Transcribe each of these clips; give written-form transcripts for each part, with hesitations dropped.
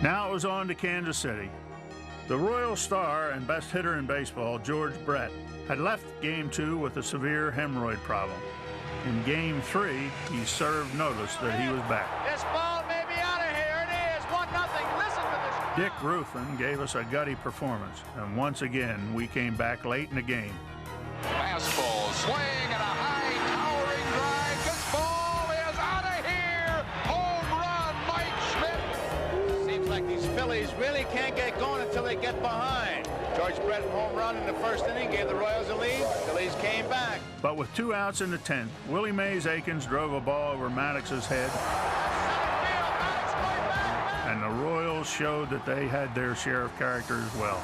Now it was on to Kansas City. The Royal star and best hitter in baseball, George Brett, had left Game 2 with a severe hemorrhoid problem. In Game 3, he served notice that he was back. This ball may be out of here. It is 1-0. Listen to this. Dick Ruffin gave us a gutty performance, and once again, we came back late in the game. Fastball, swing, and a high, towering drive. This ball is out of here. Home run, Mike Schmidt. Seems like these Phillies really can't get going until they get behind. George Brett home run in the first inning gave the Royals a lead. Phillies came back. But with 2 outs in the 10th, Willie Mays Aikens drove a ball over Maddox's head. And the Royals showed that they had their share of character as well.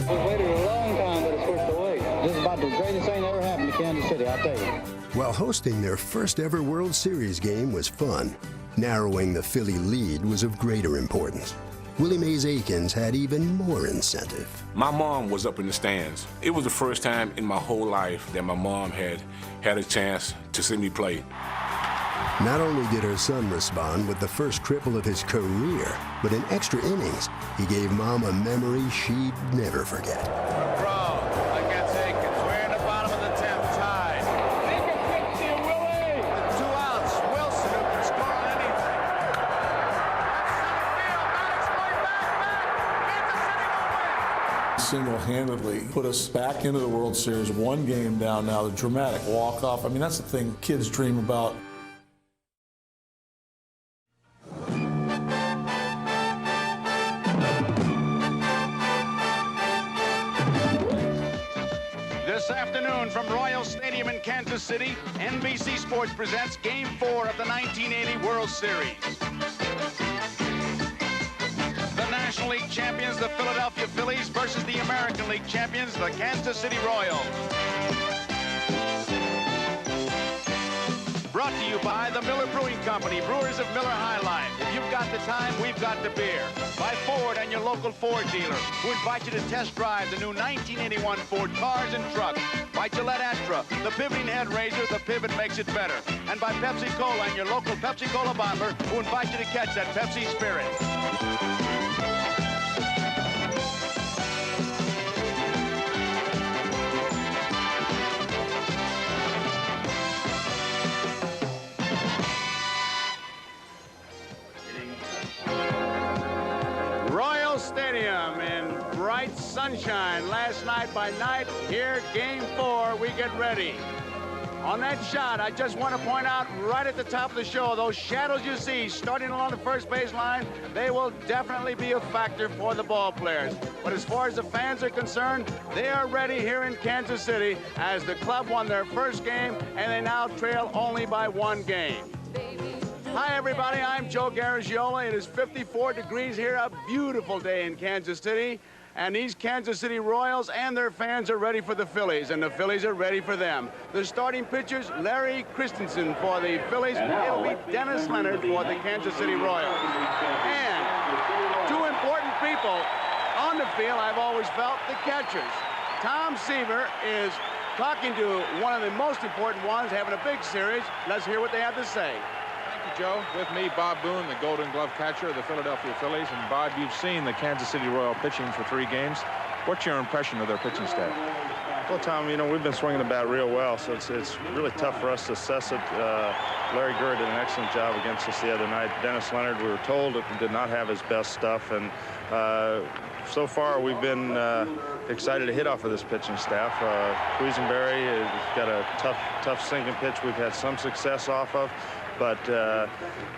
We've waited a long time for the switch to wait. This is about the greatest thing that ever happened to Kansas City, I'll tell you. While hosting their first ever World Series game was fun, narrowing the Philly lead was of greater importance. Willie Mays Aikens had even more incentive. My mom was up in the stands. It was the first time in my whole life that my mom had a chance to see me play. Not only did her son respond with the first triple of his career, but in extra innings, he gave Mom a memory she'd never forget. Throw against Aikens. We're in the bottom of the 10th, tied. Take a picture, Willie! With 2 outs, Wilson, who can score on anything. That's center field. Maddox going back. Single-handedly put us back into the World Series, 1 game down now, the dramatic walk-off. I mean, that's the thing kids dream about. This afternoon from Royal Stadium in Kansas City, NBC Sports presents Game 4 of the 1980 World Series. The National League champions, the Philadelphia Phillies, versus the American League champions, the Kansas City Royals. Brought to you by the Miller Brewing Company, brewers of Miller High Life. If you've got the time, we've got the beer. By Ford and your local Ford dealer, who invite you to test drive the new 1981 Ford cars and trucks. By Gillette Astra, the pivoting head razor, the pivot makes it better. And by Pepsi Cola and your local Pepsi Cola bottler, who invite you to catch that Pepsi Spirit. Royal Stadium in bright sunshine. Last night by night, here Game 4, we get ready. On that shot, I just want to point out right at the top of the show, those shadows you see starting along the first base line, they will definitely be a factor for the ball players. But as far as the fans are concerned, they are ready here in Kansas City as the club won their first game and they now trail only by 1 game. Hi, everybody. I'm Joe Garagiola. It is 54 degrees here, a beautiful day in Kansas City. And these Kansas City Royals and their fans are ready for the Phillies, and the Phillies are ready for them. The starting pitchers, Larry Christenson for the Phillies. It'll be Dennis Leonard for the Kansas City Royals. And 2 important people on the field, I've always felt, the catchers. Tom Seaver is talking to one of the most important ones, having a big series. Let's hear what they have to say. Joe. With me, Bob Boone, the Golden Glove catcher of the Philadelphia Phillies. And Bob, you've seen the Kansas City Royal pitching for 3 games. What's your impression of their pitching staff? Well, Tom, you know, we've been swinging the bat real well, so it's really tough for us to assess it. Larry Gurr did an excellent job against us the other night. Dennis Leonard, we were told, did not have his best stuff. And so far, we've been excited to hit off of this pitching staff. Quisenberry has got a tough sinking pitch we've had some success off of. But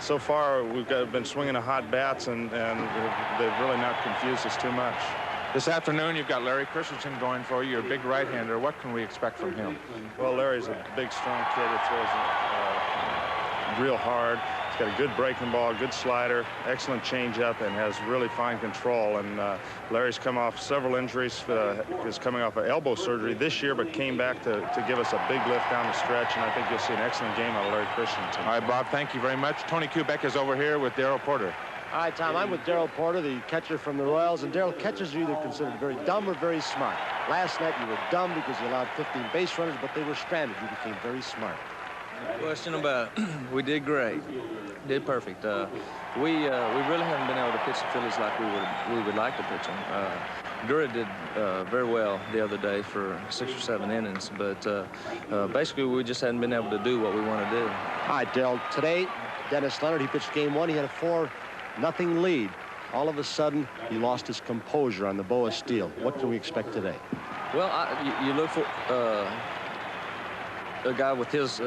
so far, we've been swinging the hot bats, and they've really not confused us too much. This afternoon, you've got Larry Christenson going for you, your big right-hander. What can we expect from him? Well, Larry's a big, strong kid that throws real hard. He's got a good breaking ball, good slider, excellent changeup, and has really fine control. And Larry's come off several injuries. Is coming off an elbow surgery this year, but came back to give us a big lift down the stretch. And I think you'll see an excellent game out of Larry Christenson. All right, Bob, thank you very much. Tony Kubek is over here with Darrell Porter. All right, Tom, I'm with Darryl Porter, the catcher from the Royals. And Darryl, catchers are either considered very dumb or very smart. Last night you were dumb because you allowed 15 base runners, but they were stranded. You became very smart. No question about it. We did great. Did perfect. We really haven't been able to pitch the Phillies like we would like to pitch them. Gura did very well the other day for 6 or 7 innings, but basically we just hadn't been able to do what we want to do. All right, Darryl, today, Dennis Leonard, he pitched game 1. He had a 4-0 lead. All of a sudden, he lost his composure on the Boa steal. What can we expect today? Well, you look for a guy with his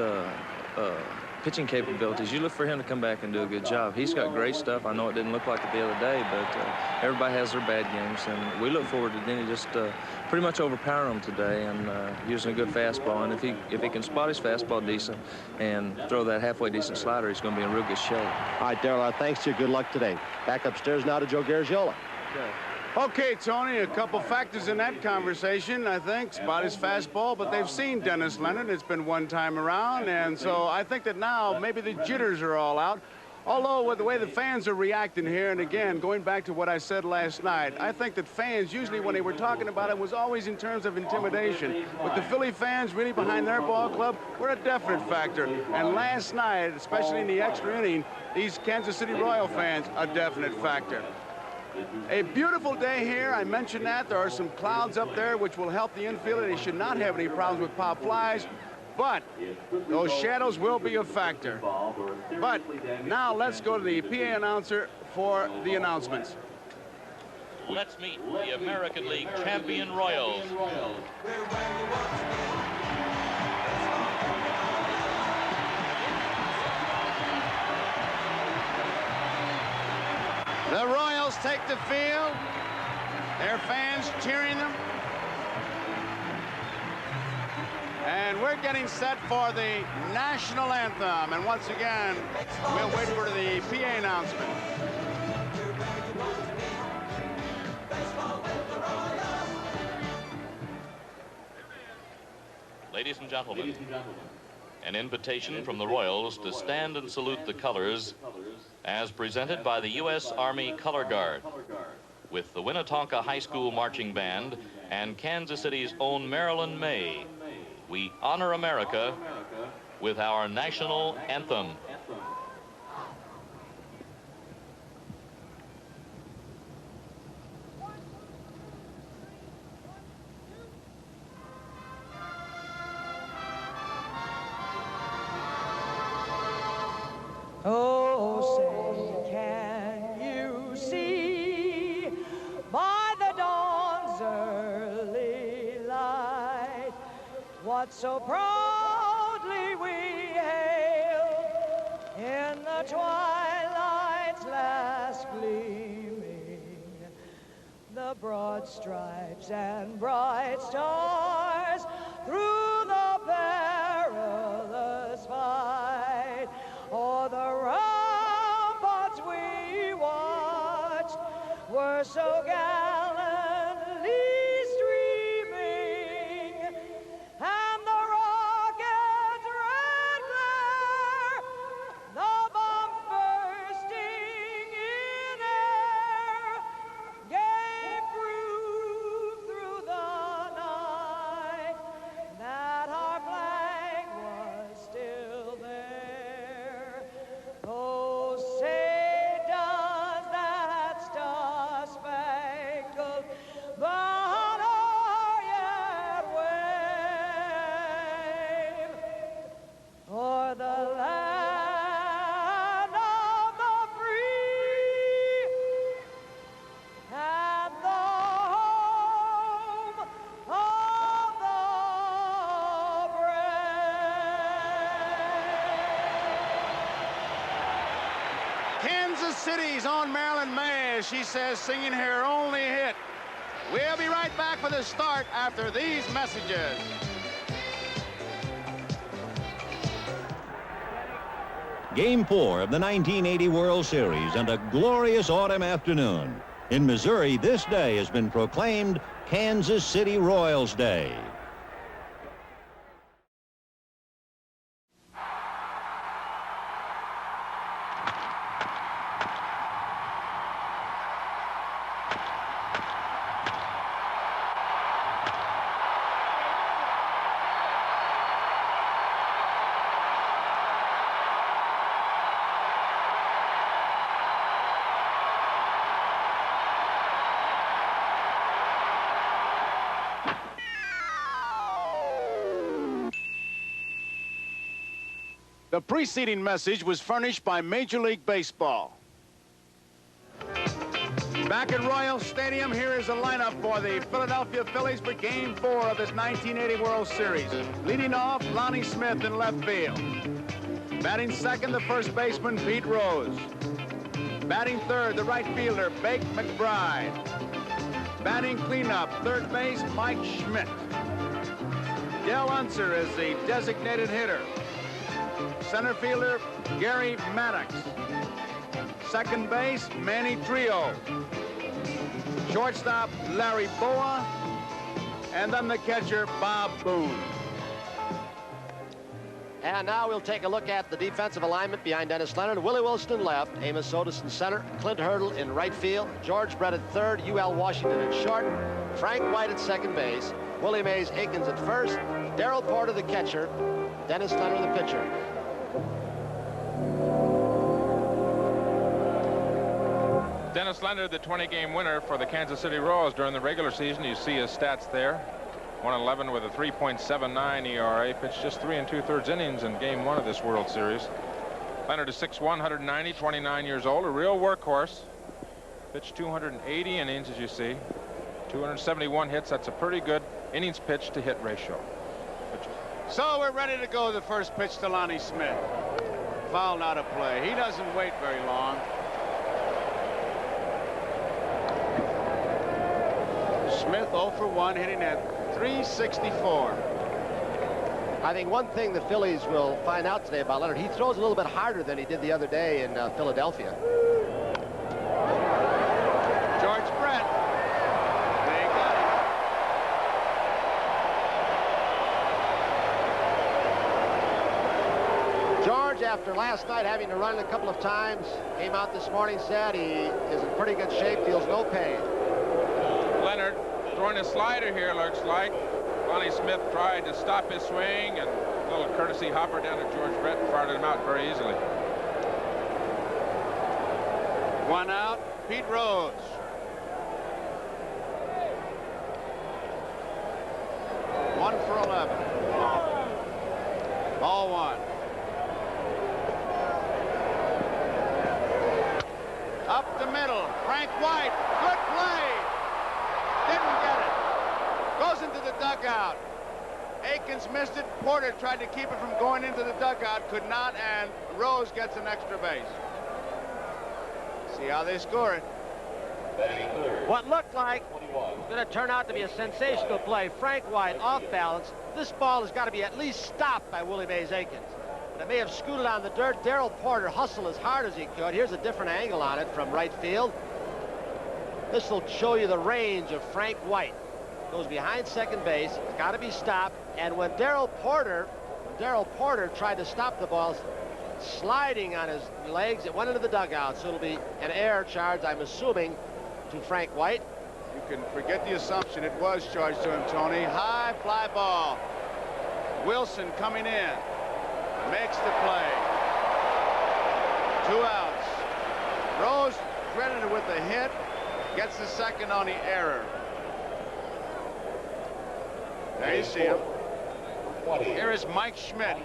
pitching capabilities. You look for him to come back and do a good job. He's got great stuff. I know it didn't look like it the other day, but everybody has their bad games, and we look forward to Denny just pretty much overpowering him today and using a good fastball. And if he can spot his fastball decent and throw that halfway decent slider, he's going to be in real good shape. All right, Darryl, thanks to you. Good luck today. Back upstairs now to Joe Garagiola. Okay. Okay, Tony, a couple factors in that conversation, I think. Spot his fastball, but they've seen Dennis Leonard. It's been one time around, and so I think that now maybe the jitters are all out. Although with the way the fans are reacting here, and again, going back to what I said last night, I think that fans, usually when they were talking about it, was always in terms of intimidation. But the Philly fans really behind their ball club were a definite factor. And last night, especially in the extra inning, these Kansas City Royal fans, a definite factor. A beautiful day here. I mentioned that. There are some clouds up there which will help the infielder. They should not have any problems with pop flies, but those shadows will be a factor. But now let's go to the PA announcer for the announcements. Let's meet the American League champion Royals. The Royals take the field. Their fans cheering them. And we're getting set for the national anthem. And once again, we'll wait for the PA announcement. Ladies and gentlemen, an invitation from the Royals to stand and salute the colors as presented by the U.S. Army Color Guard with the Winnetonka High School Marching Band and Kansas City's own Marilyn May. We honor America with our national anthem. Oh, say, can you see by the dawn's early light what so proudly we hailed in the twilight's last gleaming, the broad stripes and bright stars through the perilous fight? Oh, the ramparts we watched were so gallantly streaming, and the rocket's red glare, the bomb bursting in air, gave proof through the night that our flag was still there. Oh, say does that star-spangled banner yet wave o'er the land of the free and the home of the brave? Kansas City's on Marilyn May, as she says, singing her only hit. We'll be right back for the start after these messages. Game 4 of the 1980 World Series and a glorious autumn afternoon. In Missouri, this day has been proclaimed Kansas City Royals Day. The preceding message was furnished by Major League Baseball. Back at Royal Stadium, here is the lineup for the Philadelphia Phillies for Game 4 of this 1980 World Series. Leading off, Lonnie Smith in left field. Batting second, the first baseman, Pete Rose. Batting third, the right fielder, Bake McBride. Batting cleanup, third base, Mike Schmidt. Dale Unser is the designated hitter. Center fielder, Gary Maddox. Second base, Manny Trio. Shortstop, Larry Boa. And then the catcher, Bob Boone. And now we'll take a look at the defensive alignment behind Dennis Leonard. Willie Wilson in left, Amos Otis in center, Clint Hurdle in right field, George Brett at third, U.L. Washington at short, Frank White at second base, Willie Mays Aikens at first, Darrell Porter the catcher, Dennis Leonard the pitcher. Dennis Leonard, the 20-game winner for the Kansas City Royals during the regular season. You see his stats there. 111 with a 3.79 ERA. Pitched just 3 2/3 innings in Game 1 of this World Series. Leonard is 6'1", 190, 29 years old. A real workhorse. Pitched 280 innings, as you see. 271 hits. That's a pretty good innings pitch to hit ratio. So we're ready to go. The first pitch to Lonnie Smith. Fouled out of play. He doesn't wait very long. Smith 0 for 1, hitting at 364. I think one thing the Phillies will find out today about Leonard, he throws a little bit harder than he did the other day in Philadelphia. George Brett. They got it. George, after last night having to run a couple of times, came out this morning, said he is in pretty good shape, feels no pain. Leonard throwing a slider here, looks like. Lonnie Smith tried to stop his swing, and a little courtesy hopper down to George Brett and fired him out very easily. One out, Pete Rose. One for 11. Ball one. Up the middle, Frank White, good play. Didn't get it. Goes into the dugout. Aikens missed it. Porter tried to keep it from going into the dugout. Could not, and Rose gets an extra base. See how they score it. What looked like was going to turn out to be a sensational play. Frank White off balance. This ball has got to be at least stopped by Willie Mays Aikens. But it may have scooted on the dirt. Darrell Porter hustled as hard as he could. Here's a different angle on it from right field. This will show you the range of Frank White. Goes behind second base. It's got to be stopped. And when Darrell Porter tried to stop the ball, sliding on his legs, it went into the dugout. So it'll be an error charge, I'm assuming, to Frank White. You can forget the assumption. It was charged to him, Tony. High fly ball. Wilson coming in. Makes the play. 2 outs. Rose credited with the hit. Gets the second on the error. There you see him. Here is Mike Schmidt.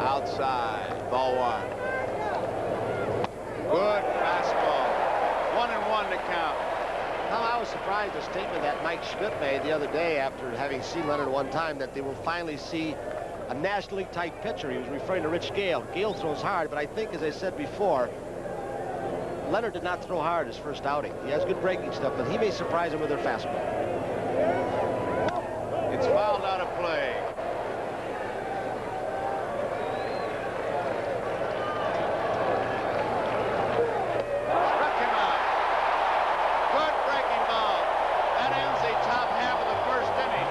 Outside. Ball one. Good fastball. 1-1 to count. Well, I was surprised the statement that Mike Schmidt made the other day after having seen Leonard one time, that they will finally see a National League type pitcher. He was referring to Rich Gale. Gale throws hard, but I think, as I said before, Leonard did not throw hard his first outing. He has good breaking stuff, but he may surprise him with their fastball. It's fouled out of play. Struck him out. Good breaking ball. That ends the top half of the first inning.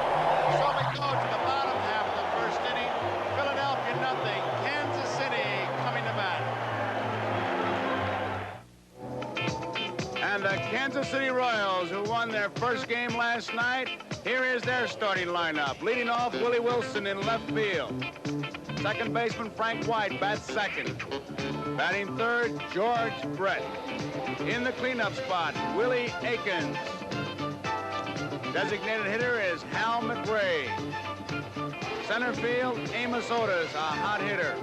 So we go to the bottom half of the first inning. Philadelphia nothing. Kansas City coming to bat. And the Kansas City Royals, who won their first game last night, here is their starting lineup. Leading off, Willie Wilson in left field. Second baseman Frank White bats second. Batting third, George Brett. In the cleanup spot, Willie Aikens. Designated hitter is Hal McRae. Center field, Amos Otis, a hot hitter.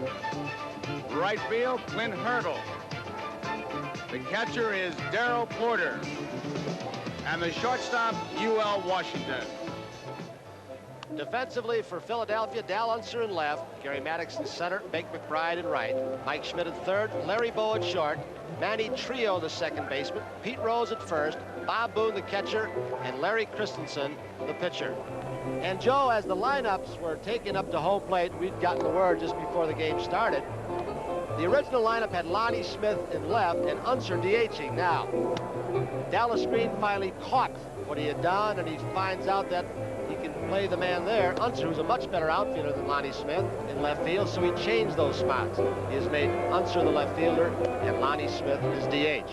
Right field, Clint Hurdle. The catcher is Darrell Porter. And the shortstop, U.L. Washington. Defensively for Philadelphia, Dal Unser in left, Gary Maddox in center, Bake McBride in right, Mike Schmidt at third, Larry Bowe at short, Manny Trio the second baseman, Pete Rose at first, Bob Boone the catcher, and Larry Christenson the pitcher. And Joe, as the lineups were taken up to home plate, we'd gotten the word just before the game started. The original lineup had Lonnie Smith in left and Unser DHing. Now, Dallas Green finally caught what he had done, and he finds out that he can play the man there. Unser, who's a much better outfielder than Lonnie Smith in left field, so he changed those spots. He has made Unser the left fielder and Lonnie Smith his DH.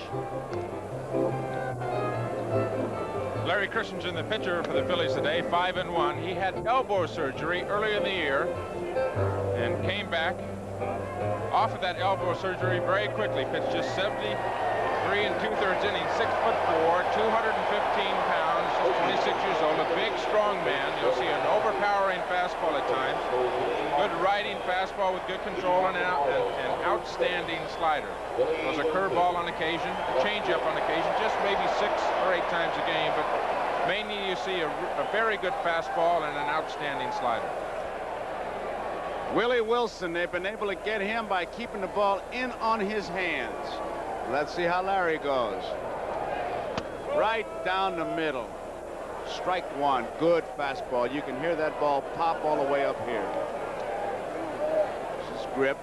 Larry Christenson, the pitcher for the Phillies today, 5-1. He had elbow surgery earlier in the year and came back off of that elbow surgery very quickly. Pitched just 73 2/3 innings, 6'4", 215 pounds, just 26 years old, a big, strong man. You'll see an overpowering fastball at times, good riding fastball with good control, and an outstanding slider. There's a curveball on occasion, a changeup on occasion, just maybe 6 or 8 times a game, but mainly you see a very good fastball and an outstanding slider. Willie Wilson, they've been able to get him by keeping the ball in on his hands. Let's see how Larry goes. Right down the middle. Strike one. Good fastball. You can hear that ball pop all the way up here. This is grip.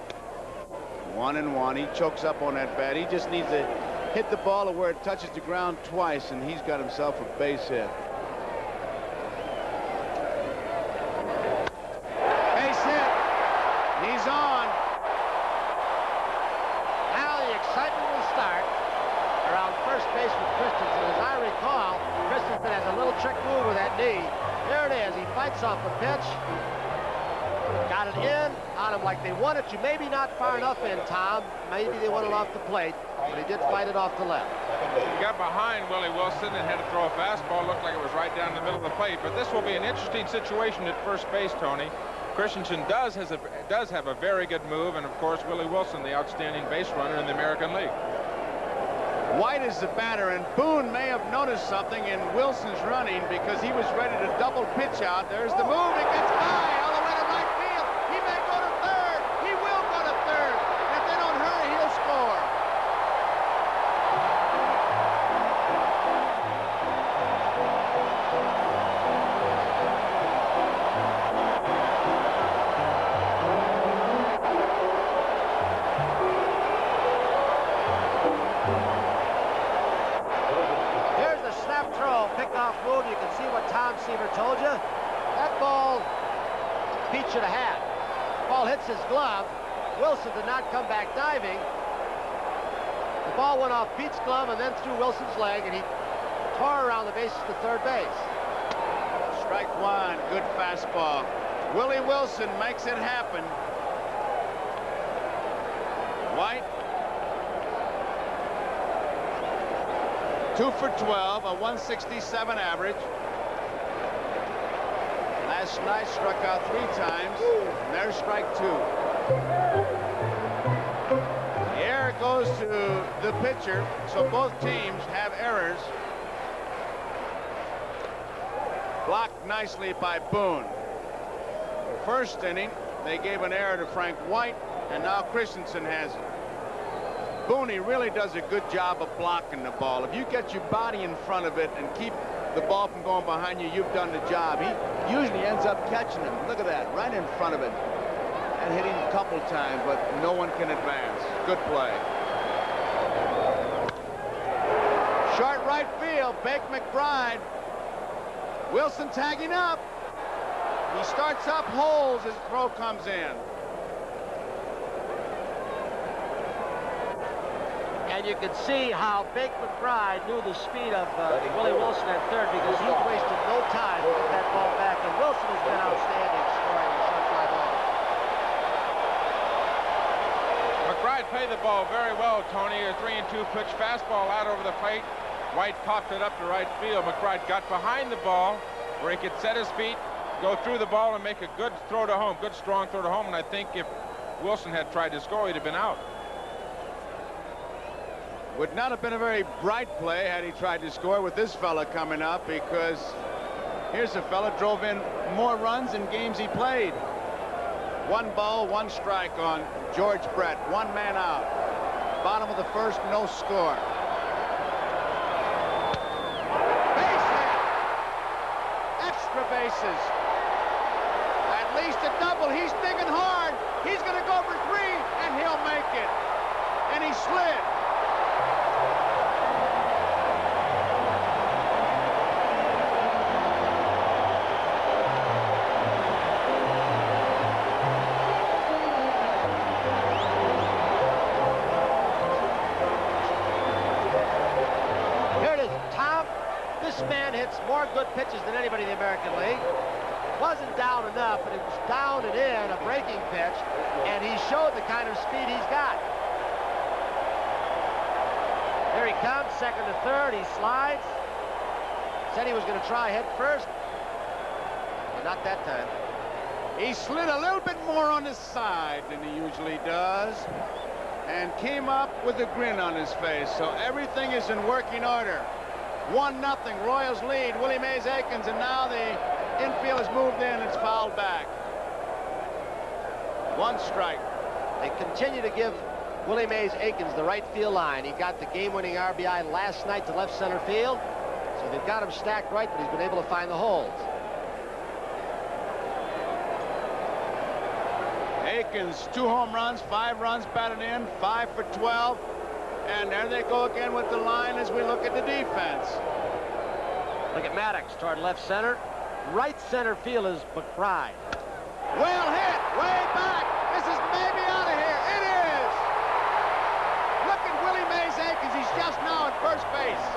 1-1. He chokes up on that bat. He just needs to hit the ball to where it touches the ground twice, and he's got himself a base hit. Base hit. He's on. Now the excitement will start around first base with Christenson. As I recall, Christenson has a little trick move with that knee. There it is. He fights off the pitch. Got it in on him like they wanted to. Maybe not far enough in, Tom. Maybe they wanted off the plate, but he did fight it off the left. He got behind Willie Wilson and had to throw a fastball. Looked like it was right down the middle of the plate, but this will be an interesting situation at first base, Tony. Christenson does have a very good move, and of course Willie Wilson, the outstanding base runner in the American League. White is the batter, and Boone may have noticed something in Wilson's running because he was ready to double pitch out. There's the move. It gets high all the way to right field. He may go to third. He will go to third. And if they don't hurry, he'll score. Move, you can see what Tom Seaver told you. That ball, Pete should have had. Ball hits his glove. Wilson did not come back diving. The ball went off Pete's glove and then through Wilson's leg, and he tore around the bases to third base. Strike one, good fastball. Willie Wilson makes it happen. White. 2 for 12, a 167 average. Last night struck out 3 times. And there's strike 2. The error goes to the pitcher, so both teams have errors. Blocked nicely by Boone. First inning, they gave an error to Frank White, and now Christenson has it. Boone really does a good job of blocking the ball. If you get your body in front of it and keep the ball from going behind you, you've done the job. He usually ends up catching him. Look at that, right in front of it. And hitting a couple times, but no one can advance. Good play. Short right field, Bake McBride. Wilson tagging up. He starts up holes as throw comes in. And you can see how Bake McBride knew the speed of Willie Wilson at third because he wasted no time to get that ball back. And Wilson has been outstanding scoring the short fly ball. McBride played the ball very well, Tony. A 3-2 pitch fastball out over the plate. White popped it up to right field. McBride got behind the ball where he could set his feet, go through the ball and make a good throw to home, good strong throw to home. And I think if Wilson had tried to score, he'd have been out. Would not have been a very bright play had he tried to score with this fella coming up, because here's a fella drove in more runs in games he played. 1 ball, 1 strike on George Brett. 1 man out. Bottom of the first, no score. Base hit. Extra bases. At least a double. He's digging hard. He's going to go for 3, and he'll make it. And he slid. More good pitches than anybody in the American League. Wasn't down enough, but it was down and in, a breaking pitch, and he showed the kind of speed he's got. Here he comes, second to third, he slides. Said he was going to try head first, but not that time. He slid a little bit more on his side than he usually does, and came up with a grin on his face, so everything is in working order. 1-0, Royals lead. Willie Mays Aikens, and now the infield has moved in. It's fouled back. 1 strike. They continue to give Willie Mays Aikens the right field line. He got the game-winning RBI last night to left center field, so they've got him stacked right, but he's been able to find the holes. Aikens, 2 home runs, 5 runs batted in, 5 for 12. And there they go again with the line as we look at the defense. Look at Maddox toward left center. Right center field is McBride. Well hit, way back. This is maybe out of here. It is. Look at Willie Mays Aikens. He's just now at first base.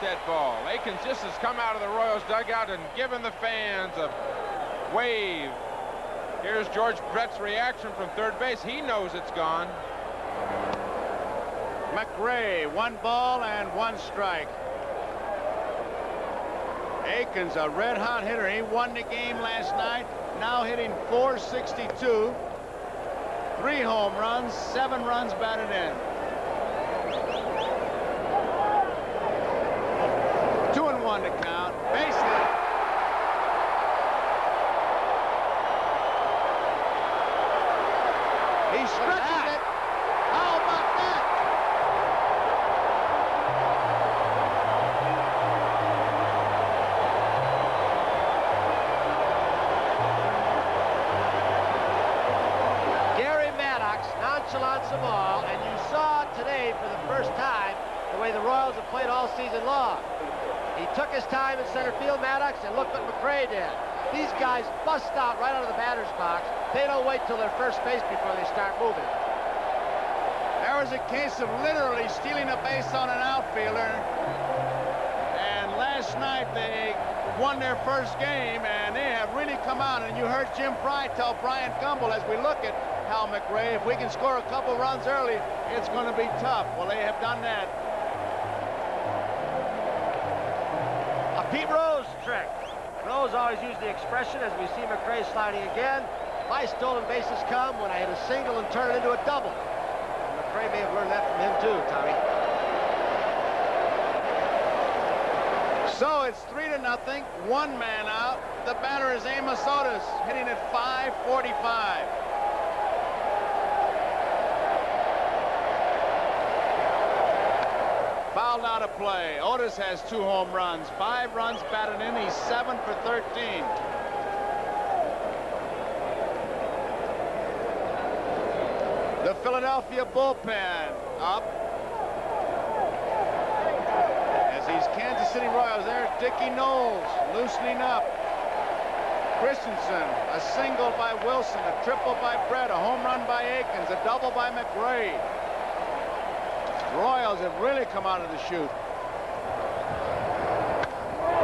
That ball. Aikens just has come out of the Royals dugout and given the fans a wave. Here's George Brett's reaction from third base. He knows it's gone. McRae, 1 ball and 1 strike. Aikens, a red-hot hitter. He won the game last night. Now hitting .462. 3 home runs, 7 runs batted in. 2-1 to count. Base hit. He stretches it. How about that? Gary Maddox nonchalants them all, and you saw today for the first time the way the Royals have played all season long. He took his time in center field, Maddox, and look what McRae did. These guys bust out right out of the batter's box. They don't wait till their first base before they start moving. There was a case of literally stealing a base on an outfielder. And last night they won their first game, and they have really come out. And you heard Jim Fry tell Brian Gumbel, as we look at Hal McRae, if we can score a couple runs early, it's going to be tough. Well, they have done that. Pete Rose trick. Rose always used the expression, as we see McRae sliding again, my stolen bases come when I hit a single and turn it into a double. And McRae may have learned that from him too, Tommy. So it's 3-0, one man out. The batter is Amos Otis, hitting at .545. Fouled out of play. Otis has 2 home runs, 5 runs batted in. He's 7 for 13. The Philadelphia bullpen up. As these Kansas City Royals, there's Dickie Knowles loosening up. Christenson, a single by Wilson, a triple by Brett, a home run by Aikens, a double by McRae. Royals have really come out of the chute.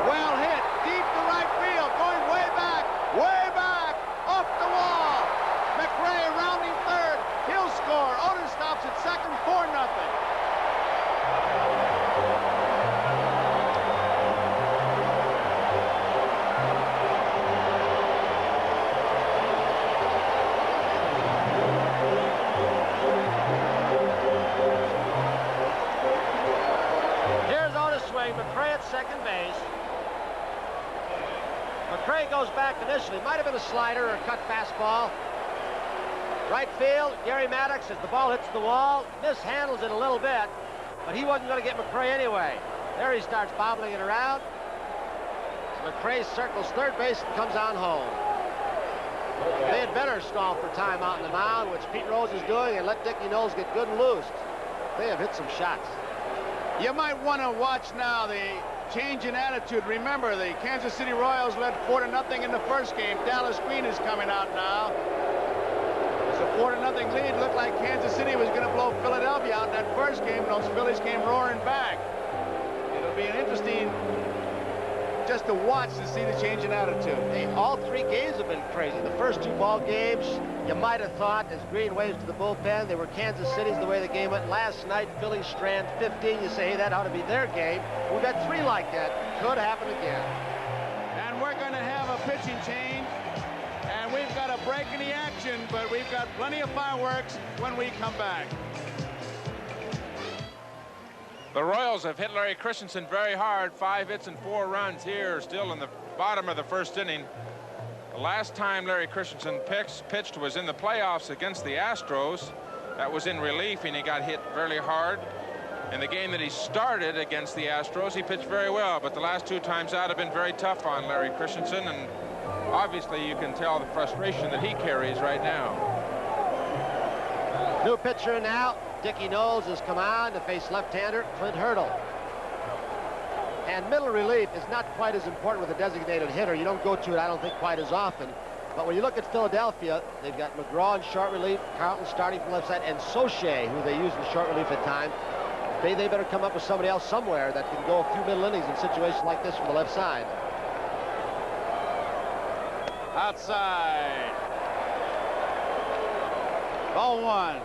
Well hit, deep to right field, going way back, off the wall. McRae rounding third, he'll score. Otis stops at second, 4-0. McRae at second base. McRae goes back initially. Might have been a slider or a cut fastball. Right field, Gary Maddox, as the ball hits the wall, mishandles it a little bit, but he wasn't going to get McRae anyway. There he starts bobbling it around. McRae circles third base and comes on home. They had better stall for time out in the mound, which Pete Rose is doing, and let Dickie Knowles get good and loose. They have hit some shots. You might want to watch now the change in attitude. Remember, the Kansas City Royals led 4-0 in the first game. Dallas Green is coming out now. It's a 4-0 lead. Looked like Kansas City was going to blow Philadelphia out in that first game. Those Phillies came roaring back. It'll be an interesting just to watch to see the change in attitude. All 3 games have been crazy. The first 2 ball games, you might have thought, as Green waves to the bullpen, they were Kansas City's the way the game went. Last night, Phillies strand 15. You say, hey, that ought to be their game. We've had 3 like that. Could happen again. And we're going to have a pitching change. And we've got a break in the action, but we've got plenty of fireworks when we come back. The Royals have hit Larry Christenson very hard. 5 hits and 4 runs here, still in the bottom of the first inning. The last time Larry Christenson pitched was in the playoffs against the Astros. That was in relief, and he got hit very hard. In the game that he started against the Astros, he pitched very well, but the last 2 times out have been very tough on Larry Christenson, and obviously you can tell the frustration that he carries right now. New pitcher now. Dickie Knowles has come on to face left-hander Clint Hurdle. And middle relief is not quite as important with a designated hitter. You don't go to it, I don't think, quite as often. But when you look at Philadelphia, they've got McGraw in short relief, Carlton starting from left side, and Soche, who they use in short relief at times. They better come up with somebody else somewhere that can go a few middle innings in situations like this from the left side. Outside. Ball 1.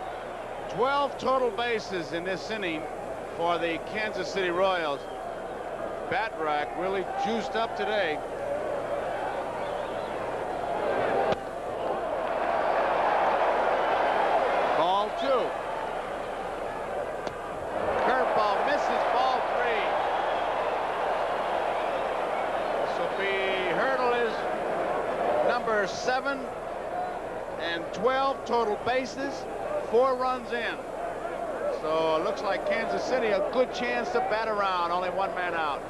12 total bases in this inning for the Kansas City Royals. Bat rack really juiced up today. Ball 2. Curveball misses, ball 3. This will be Hurdle is number 7 and 12 total bases. 4 runs in. So it looks like Kansas City a good chance to bat around. Only 1 man out.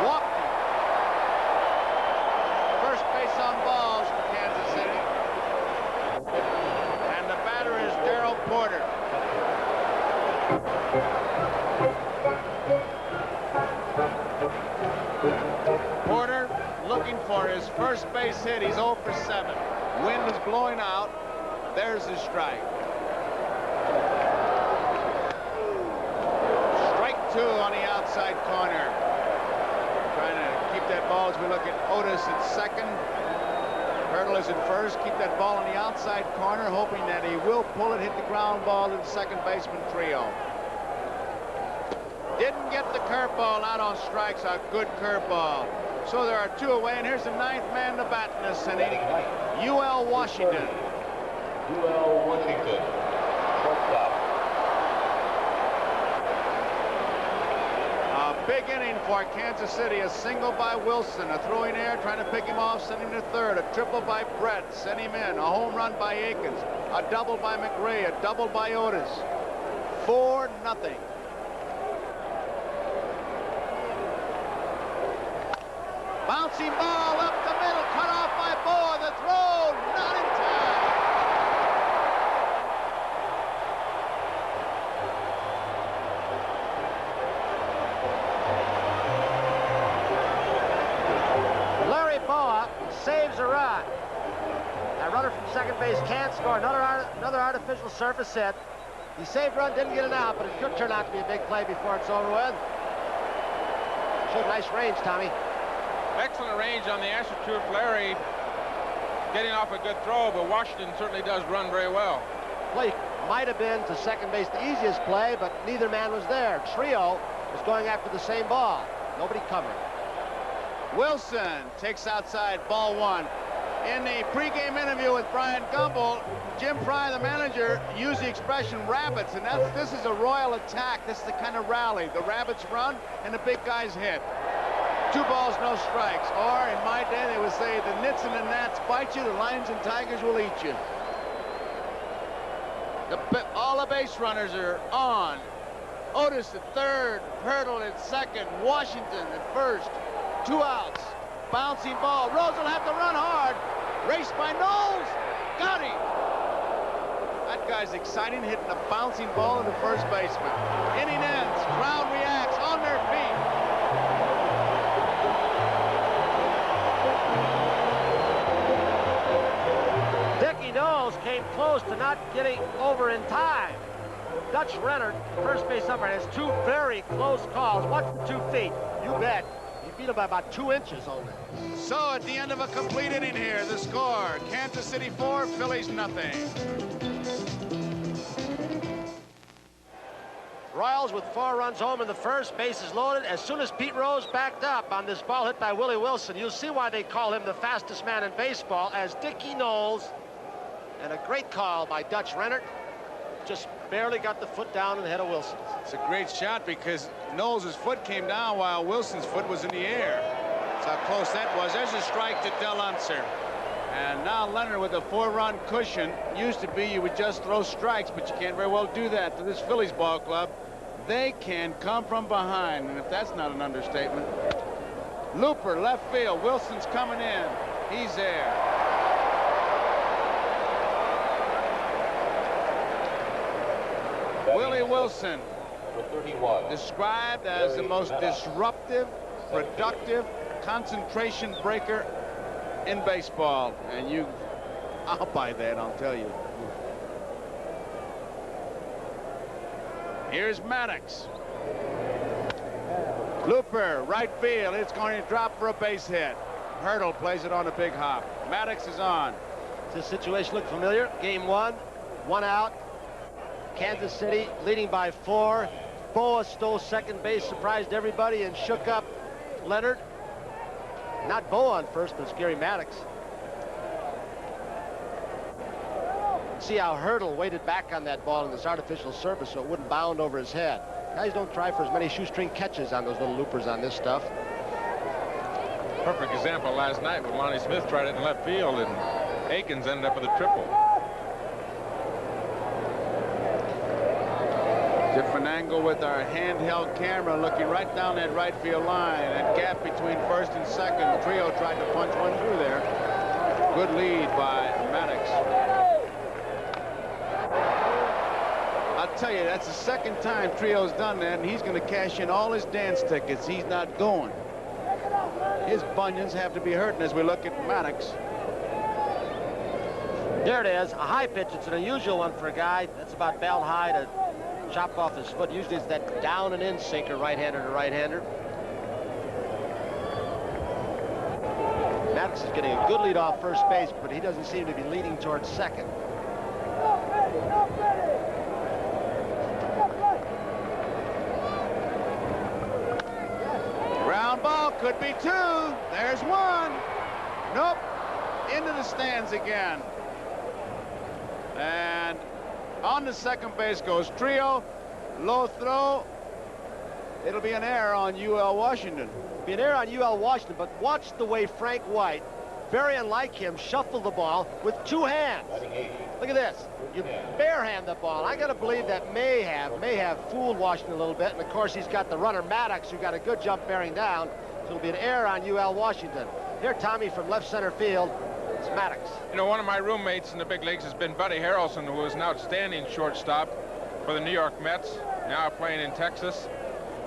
Walk. First base on balls for Kansas City. And the batter is Darrell Porter. Porter looking for his first base hit. He's 0 for 7. Wind is blowing out. There's his strike. Strike 2 on the outside corner. Trying to keep that ball as we look at Otis at second. Hurdle is at first. Keep that ball on the outside corner, hoping that he will pull it, hit the ground ball to the second baseman trio. Didn't get the curveball out on strikes. A good curveball. So there are 2 away, and here's the 9th man to bat in this inning, UL Washington. UL Washington, shortstop. A big inning for Kansas City. A single by Wilson, a throwing error trying to pick him off, send him to third. A triple by Brett, send him in. A home run by Aikens. A double by McRae, a double by Otis. 4-0. Bouncing ball up the middle, cut off by Boa. The throw, not in time. Larry Boa saves a run. That runner from second base can't score. Another artificial surface hit. He saved run, didn't get it out, but it could turn out to be a big play before it's over with. Showed nice range, Tommy. Excellent range on the AstroTurf. Larry getting off a good throw, but Washington certainly does run very well. Play might have been to second base the easiest play, but neither man was there. Trio was going after the same ball. Nobody covered. Wilson takes outside, ball one. In the pregame interview with Brian Gumbel, Jim Fry, the manager, used the expression rabbits, and this is a royal attack. This is the kind of rally. The rabbits run and the big guys hit. 2 balls, no strikes. Or in my day, they would say the nits and the gnats bite you, the lions and tigers will eat you. All the base runners are on. Otis at third, Hurdle at second, Washington at first. 2 outs. Bouncing ball. Rose will have to run hard. Raced by Knowles. Got him. That guy's exciting, hitting a bouncing ball into first baseman. Inning ends. Crowd reacts on their feet. Dickie Knowles came close to not getting over in time. Dutch Leonard, first base umpire, has 2 very close calls. Watch the 2 feet. You bet. He beat him by about 2 inches on that. So at the end of a complete inning here, the score, Kansas City 4, Phillies nothing. Royals with 4 runs home in the first, bases loaded. As soon as Pete Rose backed up on this ball hit by Willie Wilson, you'll see why they call him the fastest man in baseball, as Dickie Knowles, and a great call by Dutch Leonard, just barely got the foot down in the head of Wilson. It's a great shot because Knowles' foot came down while Wilson's foot was in the air. That's how close that was. There's a strike to Del Unser. And now Leonard with a 4-run cushion. Used to be you would just throw strikes, but you can't very well do that to this Phillies ball club. They can come from behind, and if that's not an understatement. Looper, left field. Wilson's coming in. He's there. Willie Wilson, described as the most disruptive, productive, concentration breaker in baseball. And I'll buy that, I'll tell you. Here's Maddox. Looper, right field. It's going to drop for a base hit. Hurdle plays it on a big hop. Maddox is on. Does this situation look familiar? Game 1, 1 out. Kansas City leading by 4. Boa stole second base, surprised everybody, and shook up Leonard. Not Boa on first, but it's Gary Maddox. See how Hurdle waited back on that ball in this artificial surface so it wouldn't bound over his head. Guys don't try for as many shoestring catches on those little loopers on this stuff. Perfect example last night when Lonnie Smith tried it in left field and Aikens ended up with a triple. Different angle with our handheld camera looking right down that right field line. That gap between first and second. The trio tried to punch one through there. Good lead by Maddox. I'll tell you, that's the second time Trio's done that, and he's going to cash in all his dance tickets. He's not going. His bunions have to be hurting as we look at Maddox. There it is, a high pitch. It's an unusual one for a guy that's about belt high to chop off his foot. Usually it's that down and in sinker, right-hander to right-hander. Maddox is getting a good lead off first base, but he doesn't seem to be leading towards second. Ground ball, could be 2. There's 1. Nope. Into the stands again. And on the second base goes Trio. Low throw It'll be an error on UL Washington. Be an error on UL Washington, but watch the way Frank White, very unlike him, shuffled the ball with two hands. Look at this. You barehand the ball. I got to believe that may have fooled Washington a little bit. And of course, he's got the runner Maddox, who got a good jump bearing down. So it'll be an error on UL Washington. Here, Tommy, from left center field, it's Maddox. You know, one of my roommates in the big leagues has been Buddy Harrelson, who was an outstanding shortstop for the New York Mets, now playing in Texas.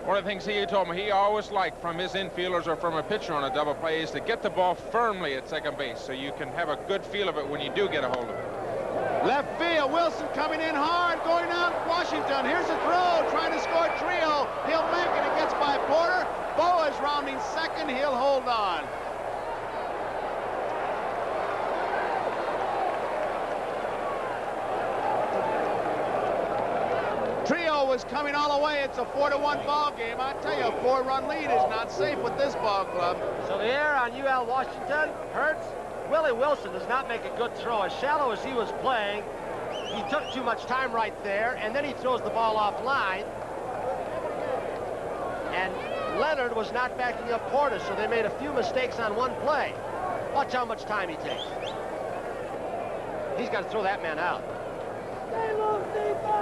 One of the things he told me he always liked from his infielders or from a pitcher on a double play is to get the ball firmly at second base so you can have a good feel of it when you do get a hold of it. Left field, Wilson coming in hard, going out Washington. Here's a throw, trying to score Trio. He'll make it. It gets by Porter. Bo is rounding second. He'll hold on. Trio was coming all the way. It's a 4-1 ball game. I tell you, a 4-run lead is not safe with this ball club. So the error on UL Washington hurts. Willie Wilson does not make a good throw. As shallow as he was playing, he took too much time right there, and then he throws the ball off line. And Leonard was not backing up Porter, so they made a few mistakes on one play. Watch how much time he takes. He's got to throw that man out.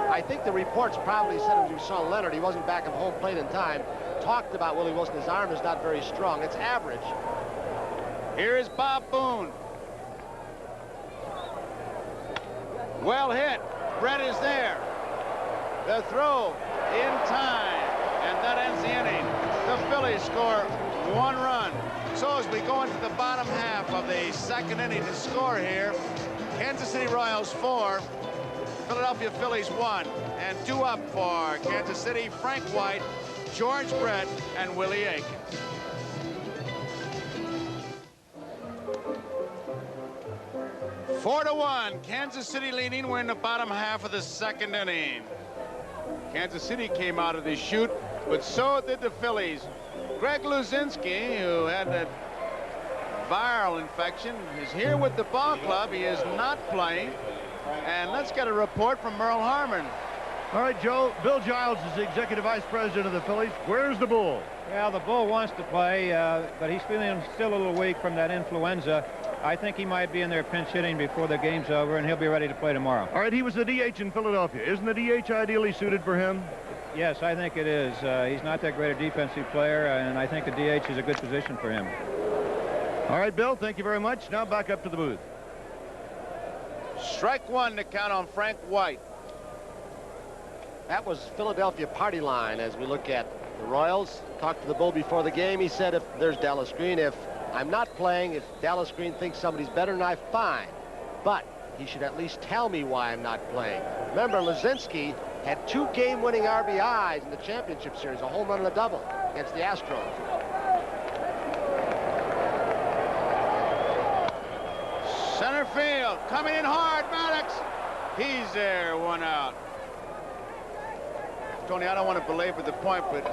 I think the reports probably said as you saw Leonard, he wasn't back at home plate in time. Talked about Willie Wilson. His arm is not very strong. It's average. Here is Bob Boone. Well hit. Brett is there. The throw in time. And that ends the inning. The Phillies score 1 run. So as we go into the bottom half of the second inning to score here, Kansas City Royals 4, Philadelphia Phillies 1, and 2 up for Kansas City, Frank White, George Brett, and Willie Aikens. Four to 1, Kansas City leading. We're in the bottom half of the second inning. Kansas City came out of the chute, but so did the Phillies. Greg Luzinski, who had that viral infection, is here with the ball club. He is not playing. And let's get a report from Merle Harmon. All right, Joe. Bill Giles is the executive vice president of the Phillies. Where's the Bull? Well, the Bull wants to play, but he's feeling still a little weak from that influenza. I think he might be in there pinch hitting before the game's over, and he'll be ready to play tomorrow. All right, he was the DH in Philadelphia. Isn't the DH ideally suited for him? Yes, I think it is. He's not that great a defensive player, and I think the DH is a good position for him. All right, Bill, thank you very much. Now back up to the booth. Strike one to count on Frank White. That was Philadelphia party line as we look at the Royals. Talked to the Bull before the game. He said, if there's Dallas Green, if I'm not playing, if Dallas Green thinks somebody's better than I, fine. But he should at least tell me why I'm not playing. Remember, Luzinski had 2 game-winning RBIs in the championship series, a home run and a double against the Astros. Center field, coming in hard, Maddox. He's there, 1 out. Tony, I don't want to belabor the point, but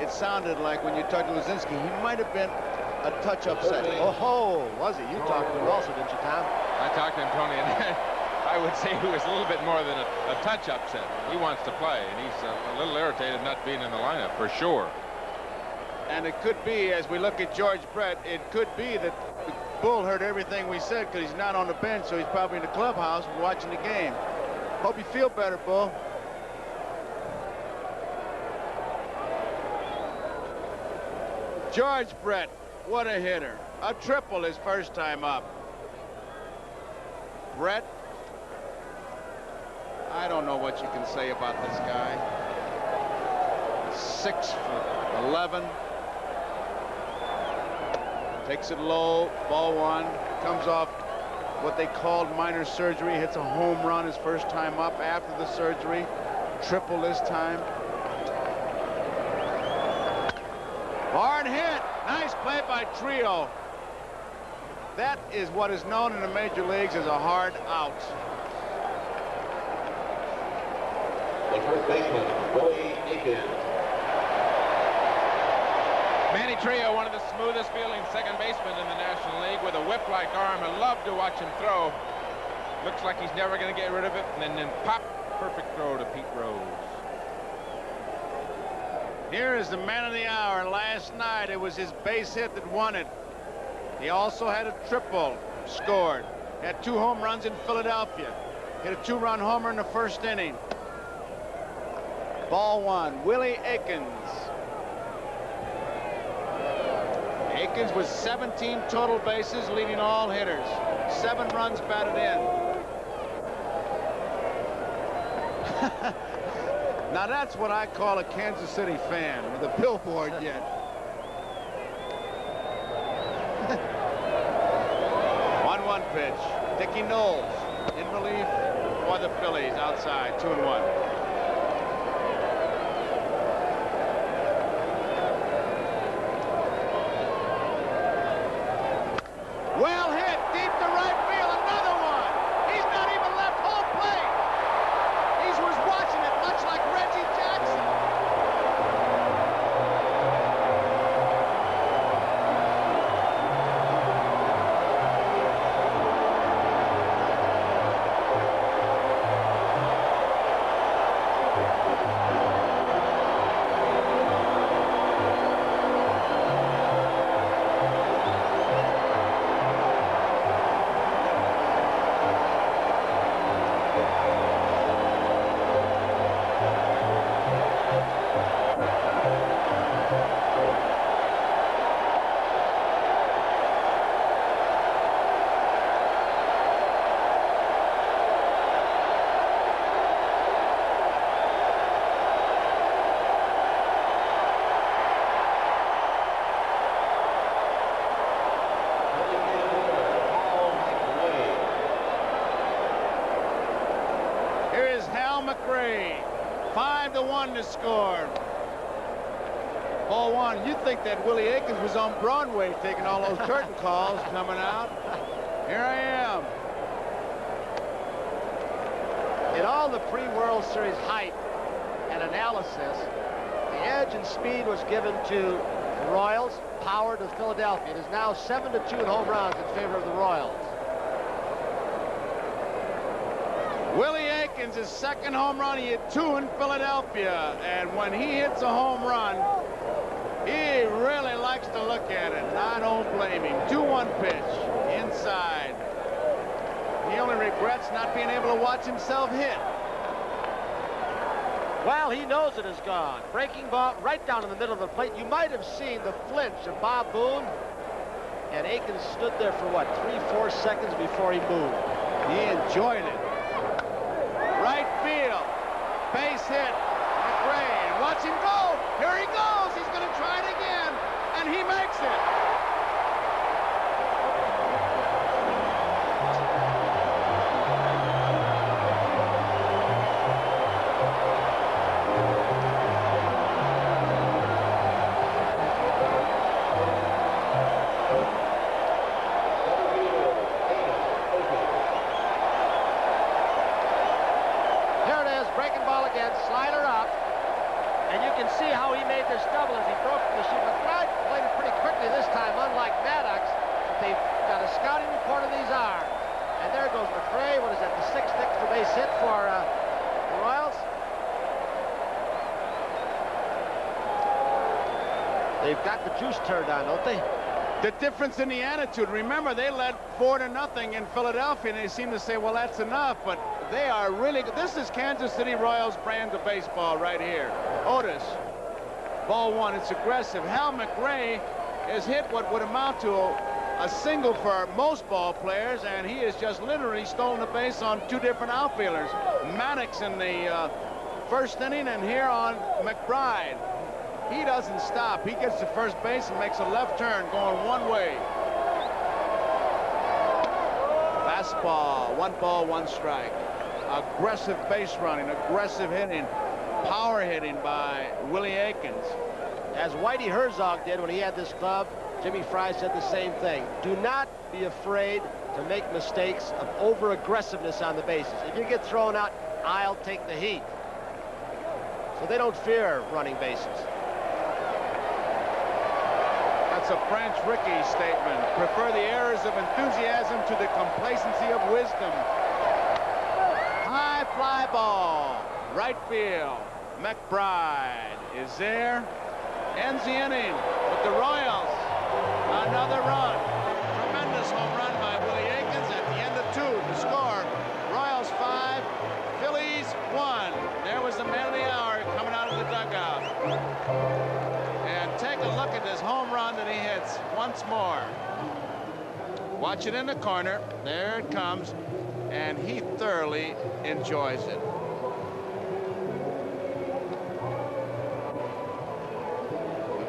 it sounded like when you talked to Luzinski, he might have been a touch upset. Oh, was he? You talked to him also, didn't you, Tom? I talked to him, Tony, and I would say he was a little bit more than a touch upset. He wants to play, and he's a little irritated not being in the lineup, for sure. And it could be, as we look at George Brett, it could be that the Bull heard everything we said because he's not on the bench, so he's probably in the clubhouse watching the game. Hope you feel better, Bull. George Brett, what a hitter. A triple his first time up. Brett, I don't know what you can say about this guy. 6'11". Takes it low, ball 1. Comes off what they called minor surgery. Hits a home run his first time up after the surgery. Triple this time. Hard hit. Nice play by Trio. That is what is known in the major leagues as a hard out. The first baseman, Willie Aikens. Manny Trio, one of the smoothest fielding second basemen in the National League with a whip-like arm. I love to watch him throw. Looks like he's never going to get rid of it. And then pop, perfect throw to Pete Rose. Here is the man of the hour. Last night, it was his base hit that won it. He also had a triple scored. Had 2 home runs in Philadelphia. Hit a 2-run homer in the first inning. Ball 1, Willie Aikens. Aikens with 17 total bases, leading all hitters. 7 runs batted in. Now that's what I call a Kansas City fan with a billboard yet. 1-1 pitch. Dickie Knowles in relief for the Phillies outside, 2-1. Well hit, deep to right field, another one. He's not even left home plate. He was watching it much like Reggie Jackson. McRae, 5-1 to score. Ball 1. You'd think that Willie Aikens was on Broadway taking all those curtain calls coming out. Here I am. In all the pre-World Series hype and analysis, the edge and speed was given to the Royals, power to Philadelphia. It is now 7-2 in home runs in favor of the Royals. Willie Aikens, his second home run. He hit 2 in Philadelphia, and when he hits a home run, he really likes to look at it. I don't blame him. 2-1 pitch inside. He only regrets not being able to watch himself hit. Well, he knows it is gone. Breaking ball right down in the middle of the plate. You might have seen the flinch of Bob Boone, and Aikens stood there for what, 3-4 seconds before he moved. He enjoyed it. Right field, base hit, McRae, and watch him go. Here he goes. He's going to try it again, and he makes it. Slider up, and you can see how he made this double as he broke the shoot. McBride played it pretty quickly this time, unlike Maddox. They've got a scouting report of these are. And there goes McRae. What is that, the 6th extra base hit for the Royals? They've got the juice turned on, don't they? The difference in the attitude. Remember, they led 4-0 in Philadelphia, and they seem to say, well, that's enough, but they are really good. This is Kansas City Royals brand of baseball right here. Otis, ball 1. It's aggressive. Hal McRae has hit what would amount to a single for most ball players, and he has just literally stolen the base on 2 different outfielders. Maddox in the first inning, and here on McBride. He doesn't stop. He gets to first base and makes a left turn going one way. Fastball, 1 ball, 1 strike. Aggressive base running, aggressive hitting, power hitting by Willie Aikens. As Whitey Herzog did when he had this club, Jimmy Fry said the same thing. Do not be afraid to make mistakes of over-aggressiveness on the bases. If you get thrown out, I'll take the heat. So they don't fear running bases. That's a Branch Rickey statement. Prefer the errors of enthusiasm to the complacency of wisdom. High fly ball, right field. McBride is there. Ends the inning with the Royals. Another run. Tremendous home run by Willie Aikens at the end of 2. The score, Royals 5, Phillies 1. There was the man of the hour coming out of the dugout. And take a look at this home run that he hits once more. Watch it in the corner. There it comes. And he thoroughly enjoys it.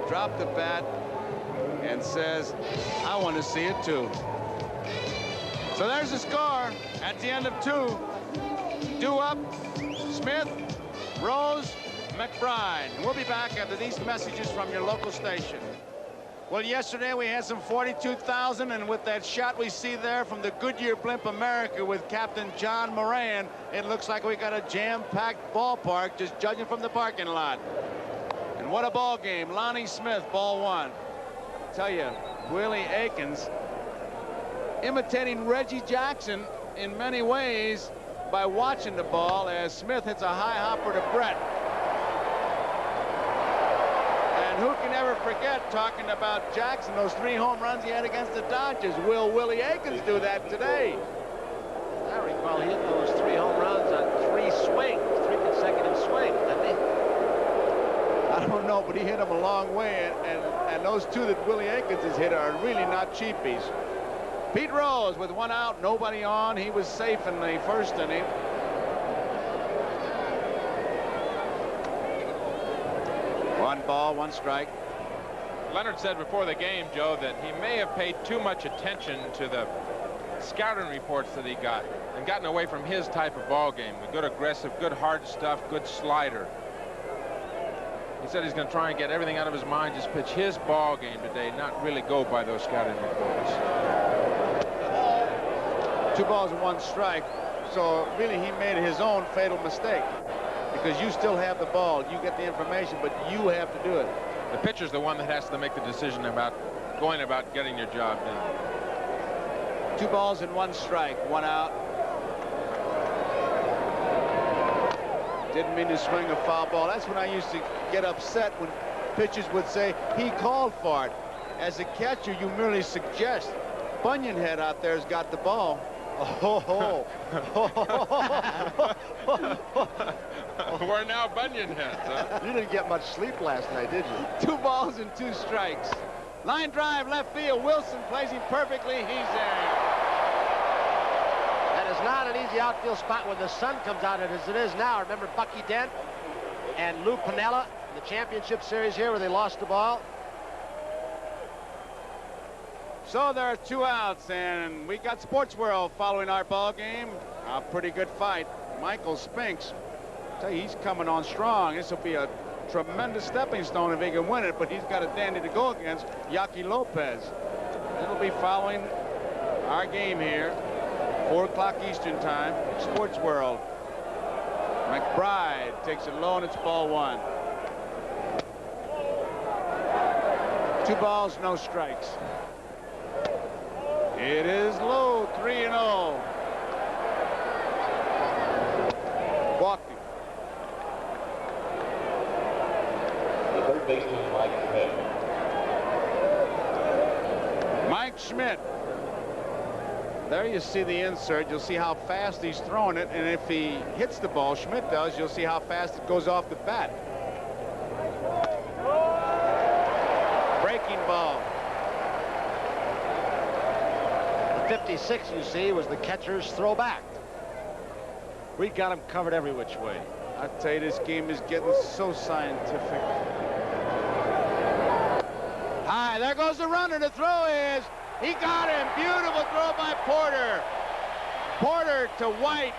Dropped the bat and says, I want to see it too. So there's the score at the end of 2. 2 up, Smith, Rose, McBride. And we'll be back after these messages from your local station. Well, yesterday we had some 42,000, and with that shot we see there from the Goodyear Blimp America with Captain John Moran, it looks like we got a jam-packed ballpark, just judging from the parking lot. And what a ball game. Lonnie Smith, ball 1. Tell you, Willie Aikens imitating Reggie Jackson in many ways by watching the ball as Smith hits a high hopper to Brett. And who can ever forget, talking about Jackson, those 3 home runs he had against the Dodgers? Will Willie Aikens do that today? I recall he hit those 3 home runs on 3 swings, 3 consecutive swings, didn't he? I don't know, but he hit them a long way, and those 2 that Willie Aikens has hit are really not cheapies. Pete Rose with 1 out, nobody on. He was safe in the first inning. One ball, 1 strike. Leonard said before the game, Joe, that he may have paid too much attention to the scouting reports that he got and gotten away from his type of ball game. The good aggressive, good hard stuff, good slider. He said he's going to try and get everything out of his mind, just pitch his ball game today, not really go by those scouting reports. 2 balls and 1 strike. So really he made his own fatal mistake, because you still have the ball, you get the information, but you have to do it. The pitcher's the one that has to make the decision about going about getting your job done. 2 balls and 1 strike, 1 out. Didn't mean to swing a foul ball. That's when I used to get upset when pitchers would say he called for it. As a catcher, you merely suggest. Bunyanhead out there has got the ball. Oh, We're now Bunyanheads, huh? You didn't get much sleep last night, did you? 2 balls and 2 strikes. Line drive, left field. Wilson plays him perfectly. He's there. That is not an easy outfield spot when the sun comes out as it is now. Remember Bucky Dent and Lou Piniella in the championship series here where they lost the ball? So there are 2 outs, and we got Sports World following our ball game. A pretty good fight. Michael Spinks, I tell you, he's coming on strong. This will be a tremendous stepping stone if he can win it, but he's got a dandy to go against, Yaki Lopez. It'll be following our game here, 4 o'clock Eastern time, Sports World. McBride takes it low, and it's ball 1. 2 balls, no strikes. It is low, 3-0. Walked him. The third baseman, Mike Schmidt. Mike Schmidt. There you see the insert. You'll see how fast he's throwing it, and if he hits the ball, Schmidt does, you'll see how fast it goes off the bat. Breaking ball. 56, you see, was the catcher's throwback. We got him covered every which way. I tell you, this game is getting so scientific. High, there goes the runner. The throw is, he got him. Beautiful throw by Porter. Porter to White,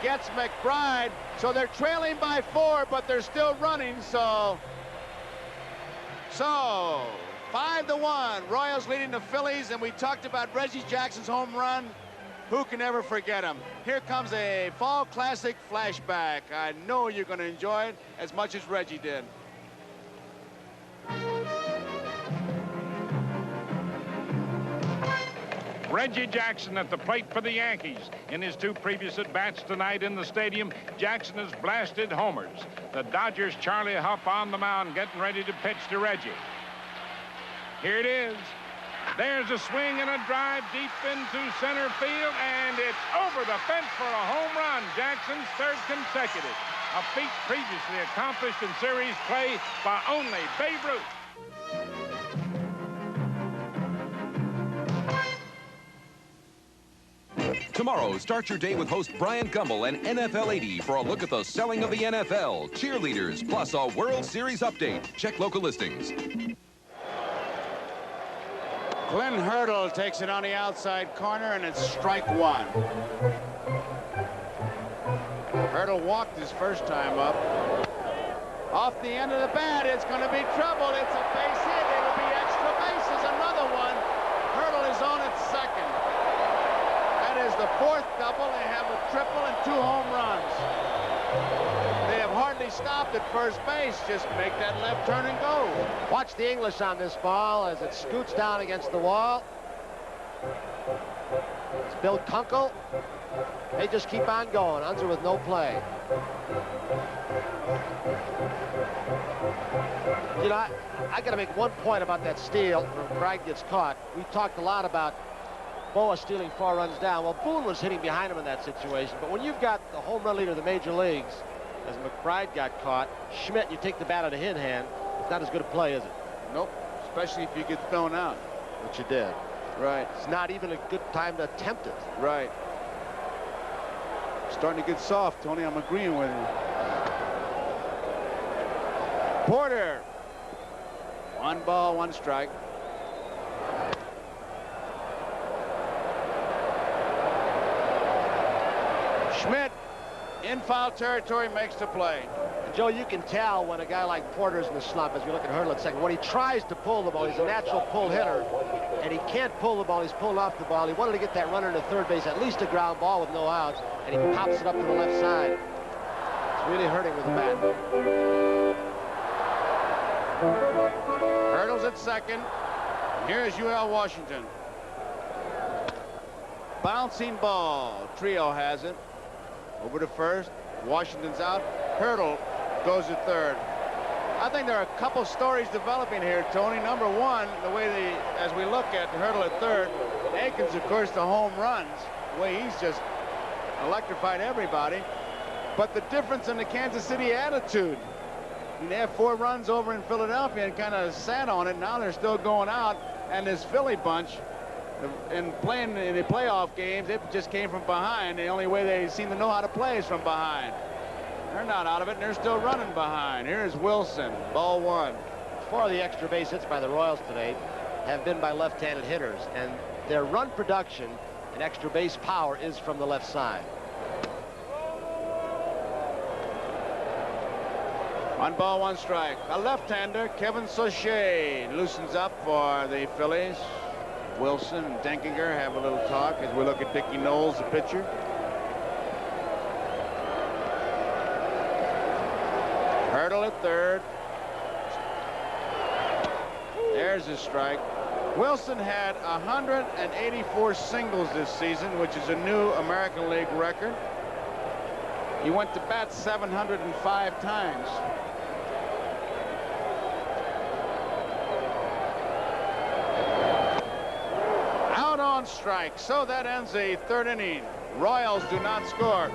gets McBride. So they're trailing by 4, but they're still running, so 5-1, Royals leading the Phillies, and we talked about Reggie Jackson's home run. Who can ever forget him? Here comes a Fall Classic flashback. I know you're going to enjoy it as much as Reggie did. Reggie Jackson at the plate for the Yankees. In his 2 previous at-bats tonight in the stadium, Jackson has blasted homers. The Dodgers' Charlie Huff on the mound, getting ready to pitch to Reggie. Here it is. There's a swing and a drive deep into center field, and it's over the fence for a home run. Jackson's 3rd consecutive, a feat previously accomplished in series play by only Babe Ruth. Tomorrow, start your day with host Brian Gumbel and NFL 80 for a look at the selling of the NFL, cheerleaders, plus a World Series update. Check local listings. Glenn Hurdle takes it on the outside corner, and it's strike 1. Hurdle walked his first time up. Off the end of the bat, it's going to be trouble. It's a base hit. It'll be extra bases. Another one. Hurdle is on at second. That is the 4th double. They have a triple and 2 home runs. They have hardly stopped at first base. Just make that left turn and go. Watch the English on this ball as it scoots down against the wall. It's Bill Kunkel. They just keep on going. Unser with no play. You know, I got to make one point about that steal when Bragg gets caught. We talked a lot about Boa stealing 4 runs down. Well, Boone was hitting behind him in that situation. But when you've got the home run leader of the major leagues, as McBride got caught, Schmidt, you take the bat out of his hand, it's not as good a play, is it? Nope, especially if you get thrown out. Which you did. Right. It's not even a good time to attempt it. Right. Starting to get soft, Tony. I'm agreeing with you. Porter. 1 ball, 1 strike. Schmidt in foul territory makes the play. And Joe, you can tell when a guy like Porter's in the slump, as we look at Hurdle at second. When he tries to pull the ball, he's a natural pull hitter, and he can't pull the ball. He's pulled off the ball. He wanted to get that runner to third base, at least a ground ball with no outs, and he pops it up to the left side. It's really hurting with the bat. Hurdle's at second. Here's UL Washington. Bouncing ball. Trio has it. Over to first. Washington's out. Hurdle goes to third. I think there are a couple stories developing here, Tony. Number one, the way as we look at Hurdle at third, Aikens, of course, the home runs, the way he's just electrified everybody. But the difference in the Kansas City attitude. I mean, they have 4 runs over in Philadelphia and kind of sat on it. Now they're still going out. And this Philly bunch, in playing in the playoff games, it just came from behind. The only way they seem to know how to play is from behind. They're not out of it, and they're still running behind. Here's Wilson, ball 1. 4 of the extra base hits by the Royals today have been by left-handed hitters, and their run production and extra base power is from the left side. 1 ball, 1 strike. A left-hander, Kevin Sauché, loosens up for the Phillies. Wilson and Denkinger have a little talk as we look at Dickie Knowles, the pitcher. Hurdle at third. There's his strike. Wilson had 184 singles this season, which is a new American League record. He went to bat 705 times. Out on strike. So that ends the 3rd inning. Royals do not score.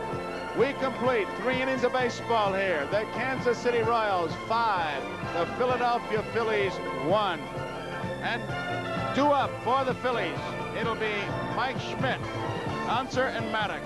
We complete 3 innings of baseball here. The Kansas City Royals 5, the Philadelphia Phillies 1. And due up for the Phillies, it'll be Mike Schmidt, Unser, and Maddox.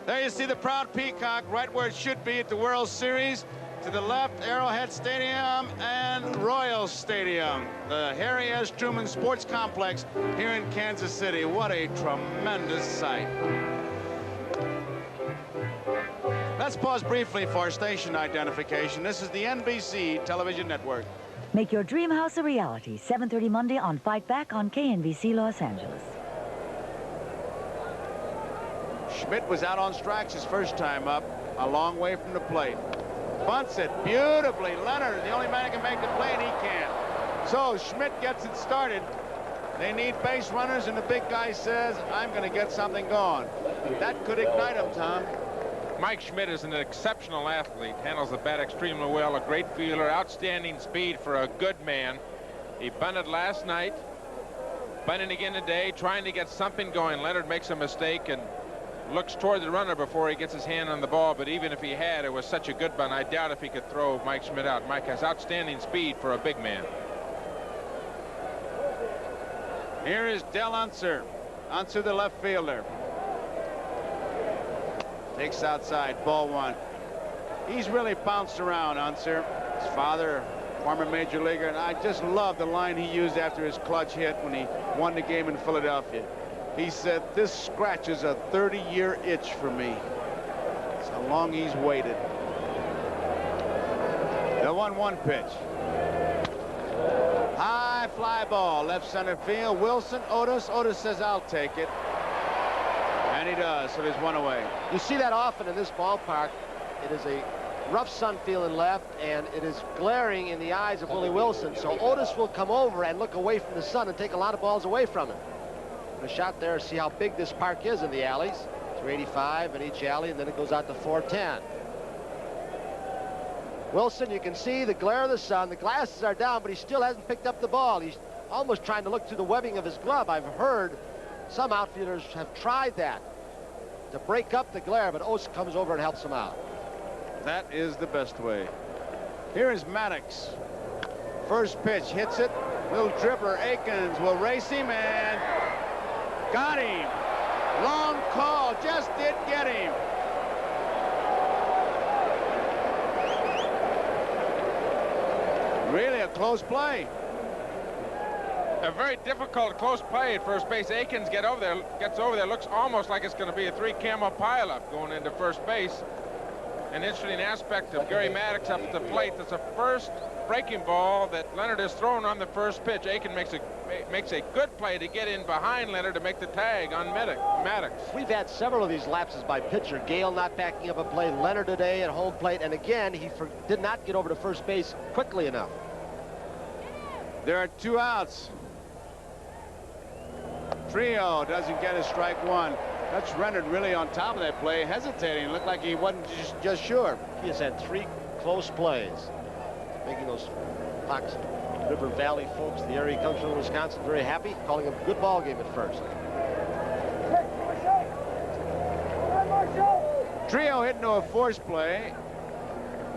There you see the proud peacock right where it should be at the World Series. To the left, Arrowhead Stadium and Royals Stadium, the Harry S. Truman Sports Complex here in Kansas City. What a tremendous sight. Let's pause briefly for station identification. This is the NBC television network. Make your dream house a reality. 7:30 Monday on Fight Back on KNBC Los Angeles. Schmidt was out on strikes his first time up, a long way from the plate. bunts it beautifully. Leonard is the only man who can make the play, and he can't. So Schmidt gets it started. They need base runners, and the big guy says, I'm going to get something going. That could ignite him, Tom. Mike Schmidt is an exceptional athlete, handles the bat extremely well, a great fielder, outstanding speed for a good man. He bunted last night, bunting again today, trying to get something going. Leonard makes a mistake and looks toward the runner before he gets his hand on the ball, but even if he had, it was such a good bunt, I doubt if he could throw Mike Schmidt out. Mike has outstanding speed for a big man. Here is Del Unser. Unser, the left fielder. Takes outside, ball one. He's really bounced around, Unser. His father, former major leaguer, and I just love the line he used after his clutch hit when he won the game in Philadelphia. He said, this scratches a 30-year itch for me. That's how long he's waited. The 1-1 pitch. High fly ball, left center field. Wilson, Otis. Otis says, I'll take it. And he does, so there's one away. You see that often in this ballpark. It is a rough sun feeling left, and it is glaring in the eyes of Willie Wilson. So Otis will come over and look away from the sun and take a lot of balls away from him. And a shot there, see how big this park is in the alleys. 385 in each alley, and then it goes out to 410. Wilson, you can see the glare of the sun. The glasses are down, but he still hasn't picked up the ball. He's almost trying to look through the webbing of his glove. I've heard some outfielders have tried that to break up the glare, but Otis comes over and helps him out. That is the best way. Here is Maddox. First pitch, hits it. Little dribbler, Aikens will race him and got him. Long call, just did get him. Really a close play. A very difficult close play at first base. Aikens gets over there, looks almost like it's going to be a 3-camo pileup going into first base. An interesting aspect of Gary Maddox up at the plate. That's the first breaking ball that Leonard has thrown on the first pitch. Aikens makes a good play to get in behind Leonard to make the tag on Maddox. We've had several of these lapses by pitcher. Gale not backing up a play. Leonard today at home plate, and again he did not get over to first base quickly enough. There are 2 outs. Trio doesn't get a strike one. That's Leonard really on top of that play, hesitating. Looked like he wasn't just sure. He has had 3 close plays, making those Fox River Valley folks, the area he comes from, Wisconsin, very happy, calling him a good ball game at first. Trio hit into a force play.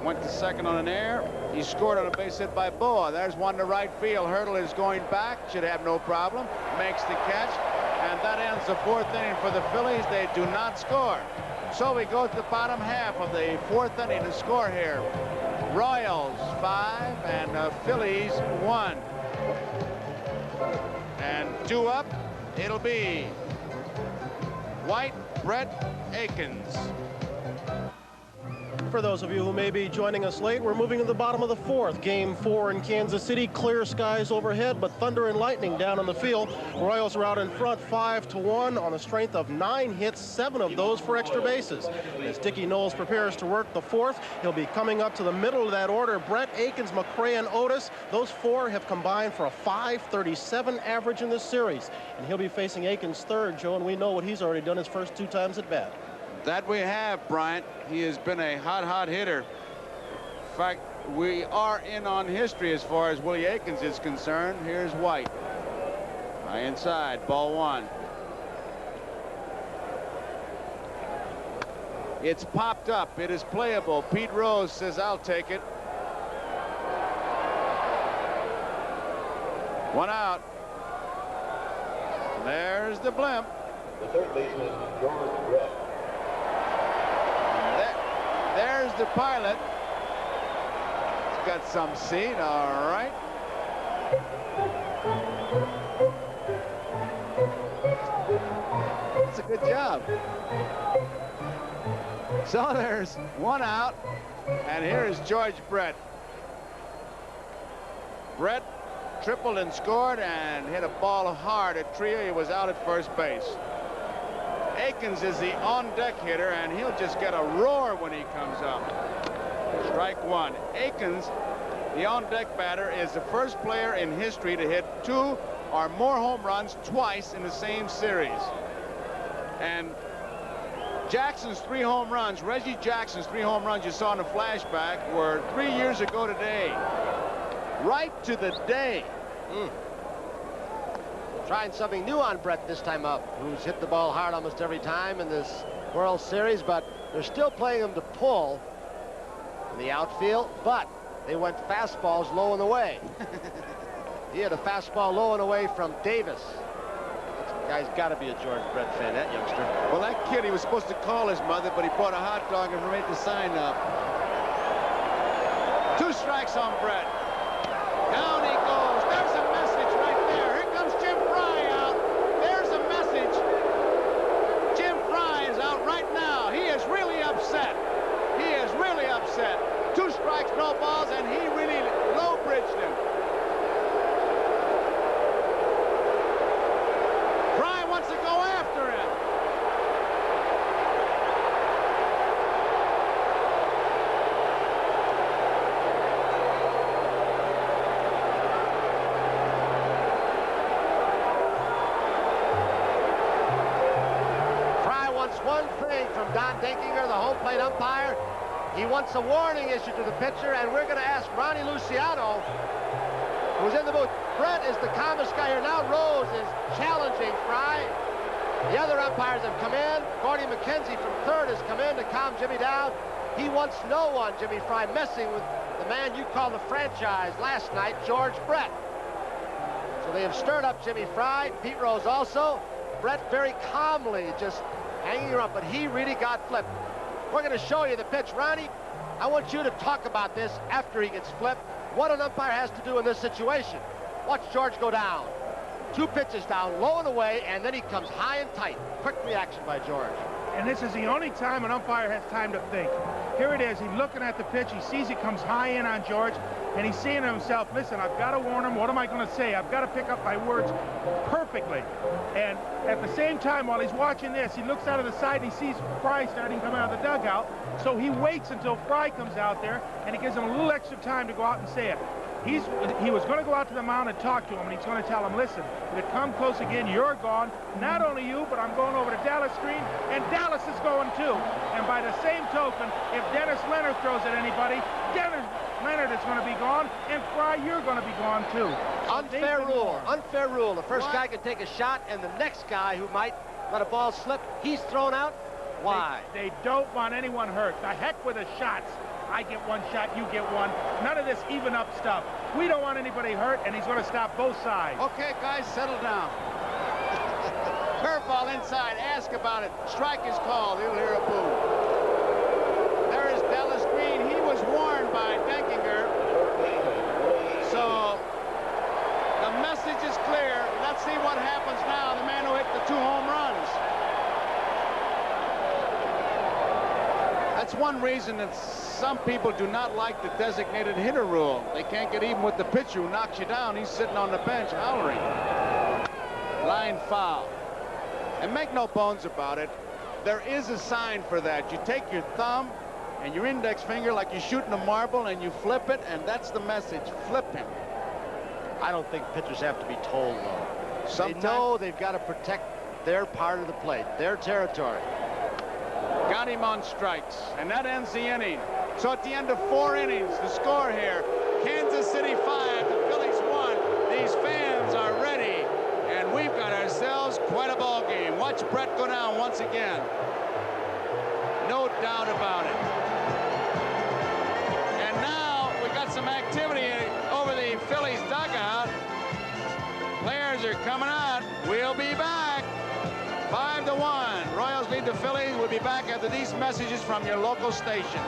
Went to second on an error. He scored on a base hit by Boa. There's one to right field. Hurdle is going back. Should have no problem. Makes the catch. And that ends the 4th inning for the Phillies. They do not score. So we go to the bottom half of the 4th inning to score here. Royals 5 and Phillies 1. And 2 up. It'll be White, Brett, Aikens. For those of you who may be joining us late, we're moving to the bottom of the 4th. Game 4 in Kansas City. Clear skies overhead, but thunder and lightning down on the field. Royals are out in front 5-1 on the strength of 9 hits, 7 of those for extra bases. As Dickie Knowles prepares to work the 4th, he'll be coming up to the middle of that order. Brett, Aikens, McRae, and Otis. Those 4 have combined for a .537 average in this series. And he'll be facing Aikens' 3rd, Joe, and we know what he's already done his first 2 times at bat. That we have, Bryant. He has been a hot hitter. In fact, we are in on history as far as Willie Aikens is concerned. Here's White. High inside, ball 1. It's popped up. It is playable. Pete Rose says, I'll take it. 1 out. There's the blimp. The third baseman, George Brett. There's the pilot. He's got some seat, all right. That's a good job. So there's 1 out, and here is George Brett. Brett tripled and scored and hit a ball hard at Trio. He was out at first base. Aikens is the on-deck hitter, and he'll just get a roar when he comes up. Strike one. Aikens, the on-deck batter, is the first player in history to hit 2 or more home runs twice in the same series. And Jackson's 3 home runs, Reggie Jackson's 3 home runs you saw in the flashback were 3 years ago today. Right to the day. Trying something new on Brett this time up, who's hit the ball hard almost every time in this World Series, but they're still playing him to pull in the outfield, but they went fastballs low and away. He had a fastball low and away from Davis. That guy's got to be a George Brett fan, that youngster. Well, that kid, he was supposed to call his mother, but he bought a hot dog and made the sign up. 2 strikes on Brett. Down he goes. There's a message right there. Here comes Jim Fry out. There's a message. Jim Fry is out right now. He is really upset. He is really upset. 2 strikes, no balls, and he really low-bridged him. Fry wants to go after him. Fry wants one thing from Don Denkinger, the home plate umpire. He wants a warning issued to the pitcher, and we're going to ask Ronnie Luciano, who's in the booth. Brett is the calmest guy here. Now Rose is challenging Fry. The other umpires have come in. Gordy McKenzie from third has come in to calm Jimmy down. He wants no one, Jimmy Fry, messing with the man you called the franchise last night, George Brett. So they have stirred up Jimmy Fry. Pete Rose also. Brett very calmly just hanging around, but he really got flipped. We're going to show you the pitch. Ronnie, I want you to talk about this after he gets flipped. What an umpire has to do in this situation. Watch George go down. 2 pitches down, low and away, and then he comes high and tight. Quick reaction by George. And this is the only time an umpire has time to think. Here it is. He's looking at the pitch. He sees it comes high in on George, and he's saying to himself, listen, I've got to warn him. What am I going to say? I've got to pick up my words perfectly. And at the same time, while he's watching this, he looks out of the side and he sees Fry starting to come out of the dugout. So he waits until Fry comes out there, and he gives him a little extra time to go out and say it. He was going to go out to the mound and talk to him, and he's going to tell him, listen, if it come close again, you're gone. Not only you, but I'm going over to Dallas Green, and Dallas is going too. And by the same token, if Dennis Leonard throws at anybody, Dennis Leonard is going to be gone, and Fry, you're going to be gone too. Unfair rule. Unfair rule. The first guy can take a shot, and the next guy who might let a ball slip, he's thrown out. Why? They don't want anyone hurt. The heck with the shots. I get 1 shot, you get 1. None of this even up stuff. We don't want anybody hurt, and he's going to stop both sides. Okay, guys, settle down. Curveball inside. Ask about it. Strike is called. You'll hear a boo. There is Dallas Green. He was warned by Denkinger. So the message is clear. Let's see what happens now. The man who hit the 2 home runs. That's one reason that some people do not like the designated hitter rule. They can't get even with the pitcher who knocks you down. He's sitting on the bench hollering. Line foul. And make no bones about it, there is a sign for that. You take your thumb and your index finger like you're shooting a marble and you flip it, and that's the message. Flip him. I don't think pitchers have to be told, though. They know they've got to protect their part of the plate, their territory. Got him on strikes, and that ends the inning. So at the end of 4 innings, the score here, Kansas City 5, the Phillies 1. These fans are ready, and we've got ourselves quite a ball game. Watch Brett go down once again. No doubt about it. And now we got some activity over the Phillies dugout. Players are coming out. We'll be back. 5-1. Royals lead the Phillies. We'll be back after these messages from your local station.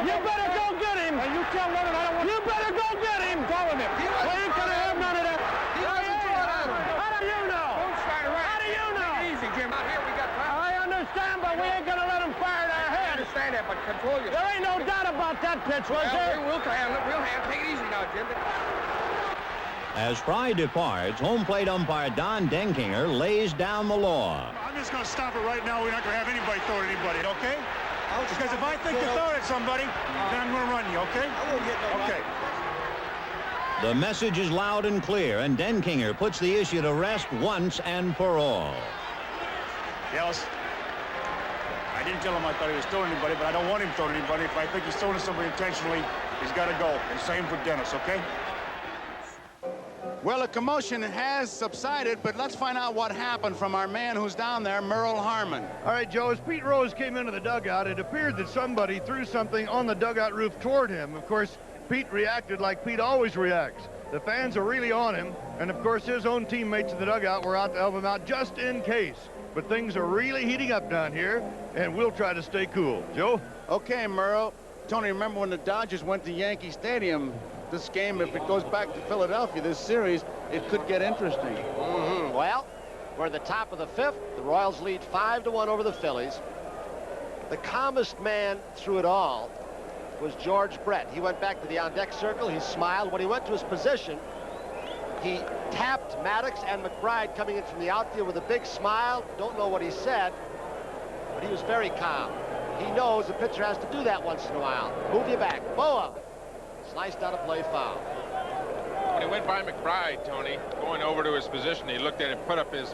You better go get him. And you tell Leonard I don't want. You better go get him. Follow him. We ain't gonna have none of that. How do you know? control yourself. There ain't no doubt about that pitch, was there? We'll handle it. We'll handle it. Take it easy now, Jim. As Fry departs, home plate umpire Don Denkinger lays down the law. I'm just going to stop it right now. We're not going to have anybody throw at anybody, okay? Because if I think you're throwing at somebody, then I'm going to run you, okay? I won't get no okay. The message is loud and clear, and Denkinger puts the issue to rest once and for all. Yes. I didn't tell him I thought he was throwing anybody, but I don't want him throwing anybody. If I think he's throwing at somebody intentionally, he's got to go. And same for Dennis, okay? Well, the commotion has subsided, but let's find out what happened from our man who's down there, Merle Harmon. All right, Joe, as Pete Rose came into the dugout, it appeared that somebody threw something on the dugout roof toward him. Of course, Pete reacted like Pete always reacts. The fans are really on him, and of course his own teammates in the dugout were out to help him out just in case. But things are really heating up down here, and we'll try to stay cool. Joe? Okay, Merle. Tony, remember when the Dodgers went to Yankee Stadium? This game, if it goes back to Philadelphia, this series, it could get interesting. Well, we're at the top of the fifth. The Royals lead 5-1 over the Phillies. The calmest man through it all was George Brett. He went back to the on-deck circle. He smiled. When he went to his position, he tapped Maddox and McBride coming in from the outfield with a big smile. Don't know what he said, but he was very calm. He knows the pitcher has to do that once in a while. Move you back. Boa. Sliced out a play foul. When he went by McBride, Tony, going over to his position, he looked at him, put up his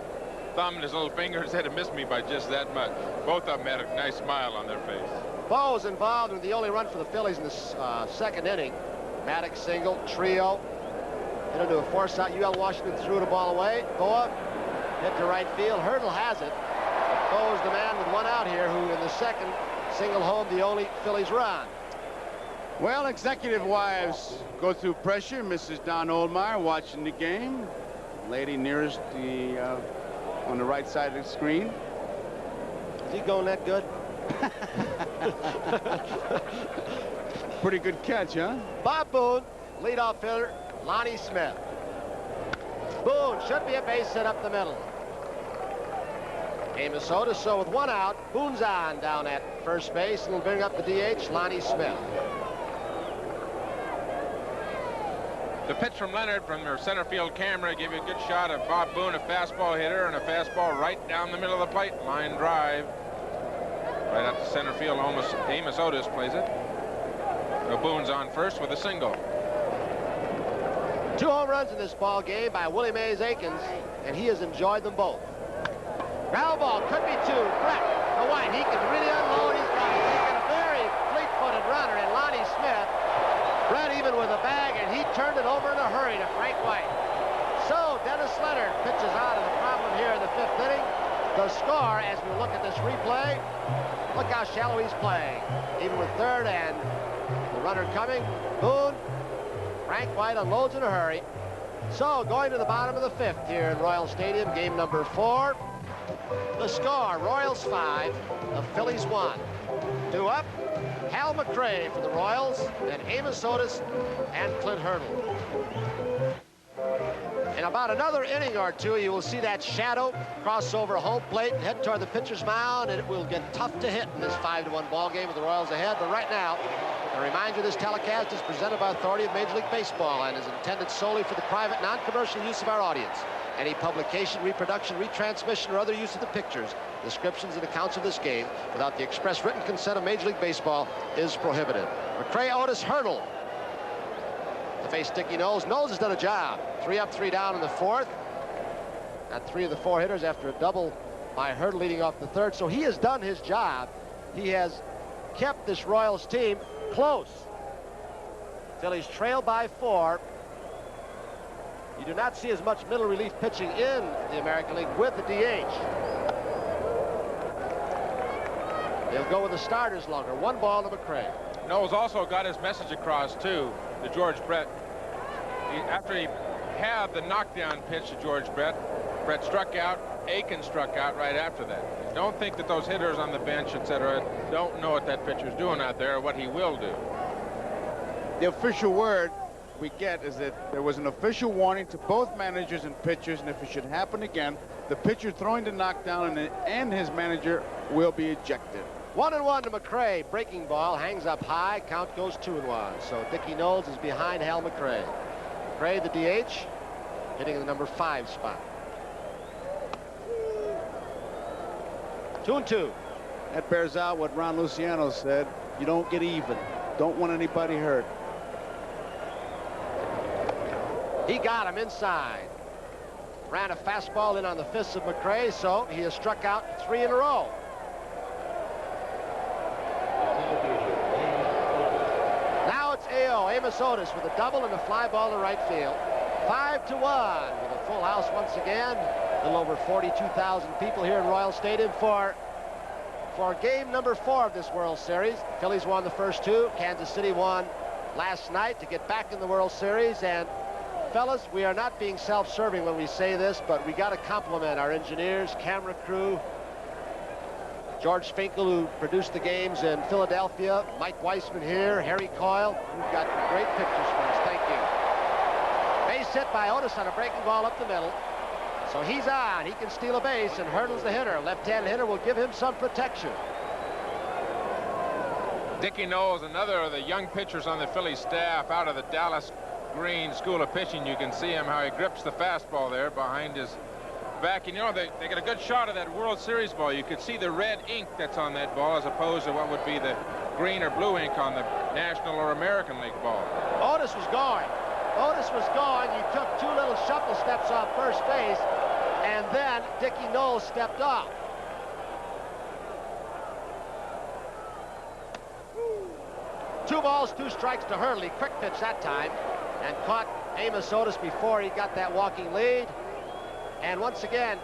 thumb and his little finger and said, "It missed me by just that much." Both of them had a nice smile on their face. Boa was involved in the only run for the Phillies in the second inning. Maddox single, trio. Hit into a force out. UL Washington threw the ball away. Boa hit to right field. Hurdle has it. Boa's the man with one out here who in the second single home the only Phillies run. Well, executive wives go through pressure. Mrs. Don Oldmeyer watching the game. Lady nearest the on the right side of the screen. Is he going that good? Pretty good catch, huh? Bob Boone, leadoff hitter, Lonnie Smith. Boone should be a base hit up the middle. Amos Otis, so with one out, Boone's on down at first base, and will bring up the DH, Lonnie Smith. The pitch from Leonard from their center field camera gave you a good shot of Bob Boone, a fastball hitter, and a fastball right down the middle of the plate. Line drive. Right out to center field. Amos Otis plays it. So Boone's on first with a single. 2 home runs in this ball game by Willie Mays Aikens, and he has enjoyed them both. Ground ball could be 2. Brett, the White, he can really unload. He's got a very fleet-footed runner in Lonnie Smith. Brett even with a bag, and he turned it over in a hurry to Frank White. So Dennis Leonard pitches out of the problem here in the 5th inning. The score, as we look at this replay, look how shallow he's playing. Even with third and the runner coming, Boone, Frank White unloads in a hurry. So going to the bottom of the 5th here in Royal Stadium, game number 4. The score, Royals 5, the Phillies 1. 2 up. Hal McRae for the Royals, and Amos Otis and Clint Hurdle. In about another inning or two, you will see that shadow cross over home plate and head toward the pitcher's mound, and it will get tough to hit in this 5-1 ball game with the Royals ahead. But right now, a reminder, this telecast is presented by authority of Major League Baseball and is intended solely for the private, non-commercial use of our audience. Any publication, reproduction, retransmission, or other use of the pictures, descriptions, and accounts of this game without the express written consent of Major League Baseball is prohibited. McRae, Otis, Hurdle. To face Sticky Knowles. Knowles has done a job. 3 up, 3 down in the 4th. Got 3 of the 4 hitters after a double by Hurdle leading off the 3rd. So he has done his job. He has kept this Royals team close. Phillies trail by 4. You do not see as much middle relief pitching in the American League with the DH. They'll go with the starters longer. 1 ball to McRae. Knowles also got his message across, too, to George Brett. After he had the knockdown pitch to George Brett struck out. Aiken struck out right after that. Don't think that those hitters on the bench, etc., don't know what that pitcher's doing out there or what he will do. The official word we get is that there was an official warning to both managers and pitchers, and if it should happen again, the pitcher throwing the knockdown and his manager will be ejected. 1-1 to McRae. Breaking ball hangs up high. Count goes 2-1. So Dickie Knowles is behind Hal McRae. McRae, the DH, hitting in the number 5 spot. 2-2. That bears out what Ron Luciano said. You don't get even. Don't want anybody hurt. He got him inside. Ran a fastball in on the fists of McRae, so he has struck out 3 in a row. Now it's A.O. Amos Otis with a double and a fly ball to right field. 5-1 with a full house once again. A little over 42,000 people here in Royal Stadium for game number 4 of this World Series. The Phillies won the first 2. Kansas City won last night to get back in the World Series. And fellas, we are not being self-serving when we say this, but we got to compliment our engineers, camera crew, George Finkel, who produced the games in Philadelphia, Mike Weissman here, Harry Coyle. You've got great pictures for us. Thank you. Base hit by Otis on a breaking ball up the middle. So he's on. He can steal a base and hurdles the hitter. Left-hand hitter will give him some protection. Dickie Knowles, another of the young pitchers on the Phillies staff, out of the Dallas Green School of Pitching. You can see him how he grips the fastball there behind his back. And you know, they got a good shot of that World Series ball. You could see the red ink that's on that ball as opposed to what would be the green or blue ink on the National or American League ball. Otis was going. Otis was going. He took 2 little shuffle steps off first base, and then Dickie Knowles stepped off. Two balls, 2 strikes to Hurley. Quick pitch that time, and caught Amos Otis before he got that walking lead. And once again,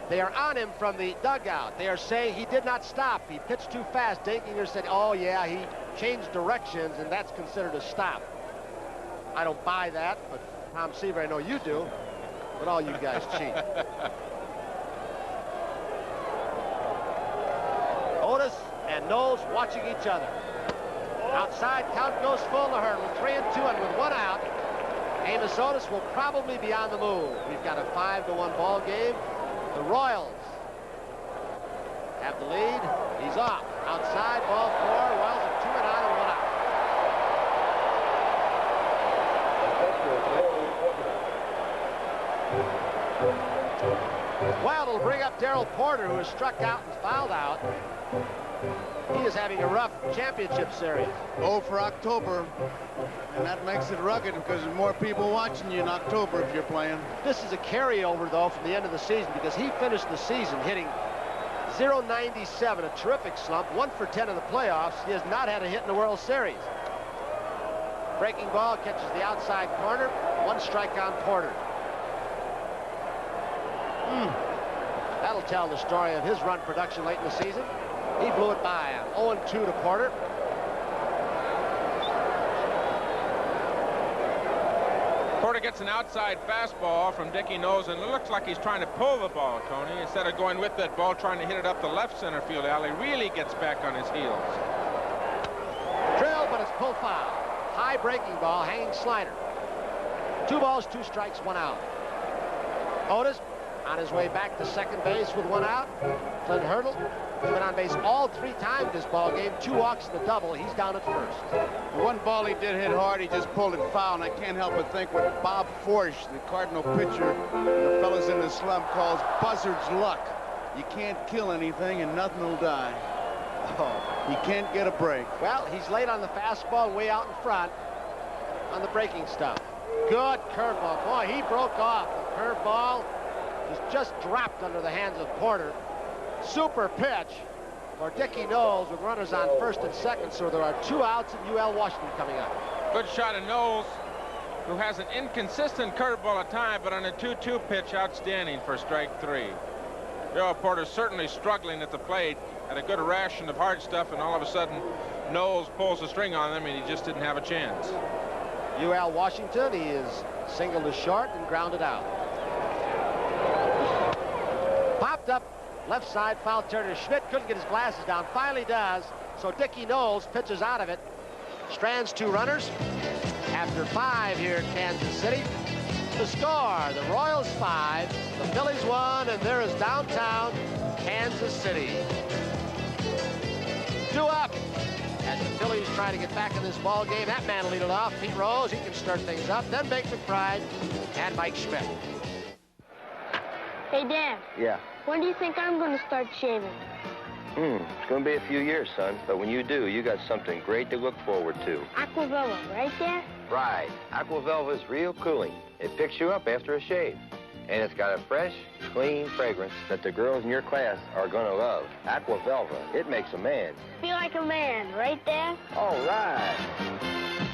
they are on him from the dugout. They are saying he did not stop. He pitched too fast. Dinkinger said, oh yeah, he changed directions, and that's considered a stop. I don't buy that, but Tom Seaver, I know you do. But all you guys cheat. Otis and Knowles watching each other. Outside, count goes full to Hurdle. 3-2, and with 1 out, Amos Otis will probably be on the move. We've got a 5-1 ball game. The Royals have the lead. He's off. Outside, ball 4. Royals are 2 and 1 out. Well, it'll bring up Darrell Porter, who has struck out and fouled out. He is having a rough championship series. Oh, for October. And that makes it rugged because there's more people watching you in October if you're playing. This is a carryover, though, from the end of the season, because he finished the season hitting .097, a terrific slump, 1 for 10 in the playoffs. He has not had a hit in the World Series. Breaking ball catches the outside corner. 1 strike on Porter. That'll tell the story of his run production late in the season. He blew it by him. 0-2 to Porter. Porter gets an outside fastball from Dickie Knowles, and it looks like he's trying to pull the ball, Tony, instead of going with that ball, trying to hit it up the left center field alley. Really gets back on his heels. Drill, but it's pulled foul. High breaking ball, hanging slider. 2 balls, 2 strikes, 1 out. Otis on his way back to second base with 1 out. Clint Hurdle has been on base all 3 times this ball game. 2 walks and a double. He's down at first. The 1 ball he did hit hard, he just pulled it foul, and I can't help but think what Bob Forsch, the Cardinal pitcher, the fellas in the slump, calls buzzard's luck. You can't kill anything and nothing will die. Oh, he can't get a break. Well, he's late on the fastball, way out in front on the breaking stuff. Good curveball. Boy, he broke off. The curveball was just dropped under the hands of Porter. Super pitch for Dickie Knowles with runners on first and second, so there are 2 outs and UL Washington coming up. Good shot of Knowles, who has an inconsistent curveball at time, but on a 2-2 pitch, outstanding for strike 3. Darrell Porter certainly struggling at the plate, had a good ration of hard stuff, and all of a sudden Knowles pulls the string on them, and he just didn't have a chance. UL Washington, he is singled to short and grounded out. Popped up left side, foul turner. Schmidt couldn't get his glasses down, finally does, so Dickie Knowles pitches out of it. Strands 2 runners after 5 here in Kansas City. The score, the Royals 5, the Phillies 1, and there is downtown Kansas City. 2 up. As the Phillies try to get back in this ball game, that man will lead it off. Pete Rose, he can start things up. Then Bake McBride and Mike Schmidt. Hey, Dad. Yeah. When do you think I'm going to start shaving? It's going to be a few years, son. But when you do, you got something great to look forward to. ARCHIVAL, right, Dad? Right. AQUAVELVA is real cooling. It picks you up after a shave. And it's got a fresh, clean fragrance that the girls in your class are going to love. AQUAVELVA, it makes a man. Feel like a man, right, Dad? All right.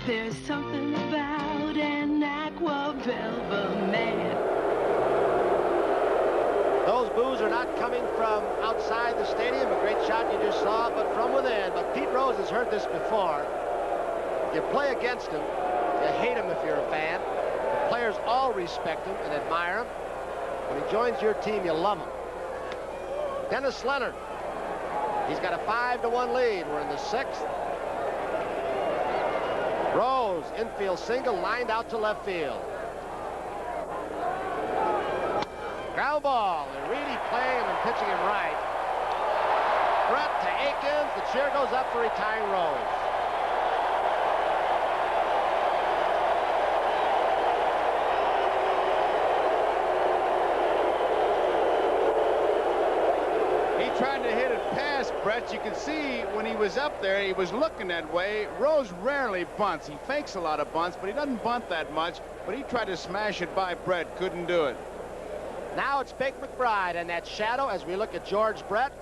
There's something about an AQUAVELVA man. Those boos are not coming from outside the stadium. A great shot you just saw, but from within. But Pete Rose has heard this before. You play against him. You hate him if you're a fan. The players all respect him and admire him. When he joins your team, you love him. Dennis Leonard. He's got a 5-1 lead. We're in the 6th. Rose, infield single, lined out to left field. Ground ball. They're really playing him and pitching him right. Brett to Aikens. The cheer goes up for retiring Rose. He tried to hit it past Brett. You can see when he was up there, he was looking that way. Rose rarely bunts. He fakes a lot of bunts, but he doesn't bunt that much. But he tried to smash it by Brett. Couldn't do it. Now it's Bake McBride and that shadow as we look at George Brett.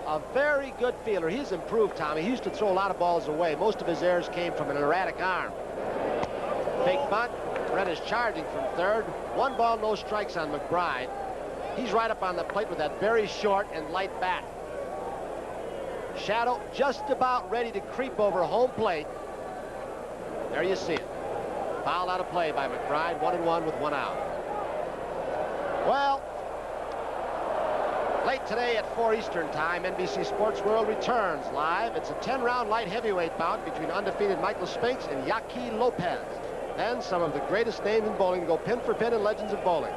A very good fielder. He's improved, Tommy. He used to throw a lot of balls away. Most of his errors came from an erratic arm. Fake bunt. Brett is charging from third. 1 ball, no strikes on McBride. He's right up on the plate with that very short and light bat. Shadow just about ready to creep over home plate. There you see it. Foul out of play by McBride. 1-1 with 1 out. Well, late today at 4 Eastern time, NBC Sports World returns live. It's a 10-round light heavyweight bout between undefeated Michael Spinks and Yaqui Lopez. Then some of the greatest names in bowling go pin for pin in Legends of Bowling.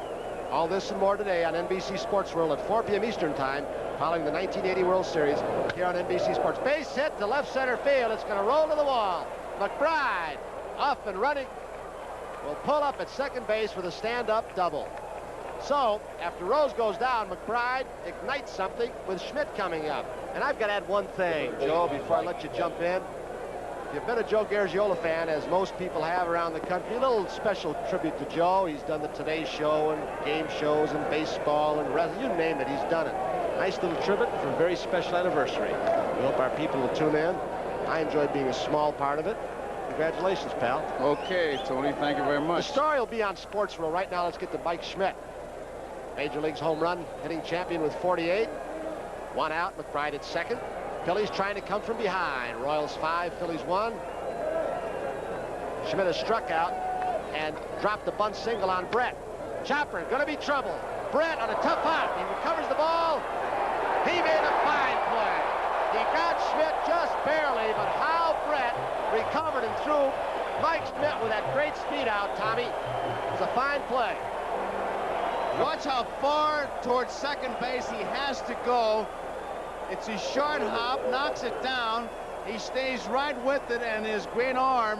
All this and more today on NBC Sports World at 4 p.m. Eastern time, following the 1980 World Series here on NBC Sports. Base hit to left center field. It's going to roll to the wall. McBride off and running. Will pull up at second base for the stand-up double. So, after Rose goes down, McBride ignites something with Schmidt coming up. And I've got to add one thing, Joe, before I let you jump in. If you've been a Joe Garagiola fan, as most people have around the country, a little special tribute to Joe. He's done the Today Show and game shows and baseball and wrestling. You name it, he's done it. Nice little tribute for a very special anniversary. We hope our people will tune in. I enjoyed being a small part of it. Congratulations, pal. Okay, Tony, thank you very much. The story will be on Sports World. Right now, let's get to Mike Schmidt. Major League's home run hitting champion with 48. 1 out, McBride at second. Phillies trying to come from behind. Royals 5, Phillies 1. Schmidt has struck out and dropped the bunt single on Brett. Chopper, going to be trouble. Brett on a tough hop. He recovers the ball. He made a fine play. He got Schmidt just barely, but how Brett recovered and threw Mike Schmidt with that great speed out, Tommy. It was a fine play. Watch how far towards second base he has to go. It's a short hop, knocks it down. He stays right with it, and his great arm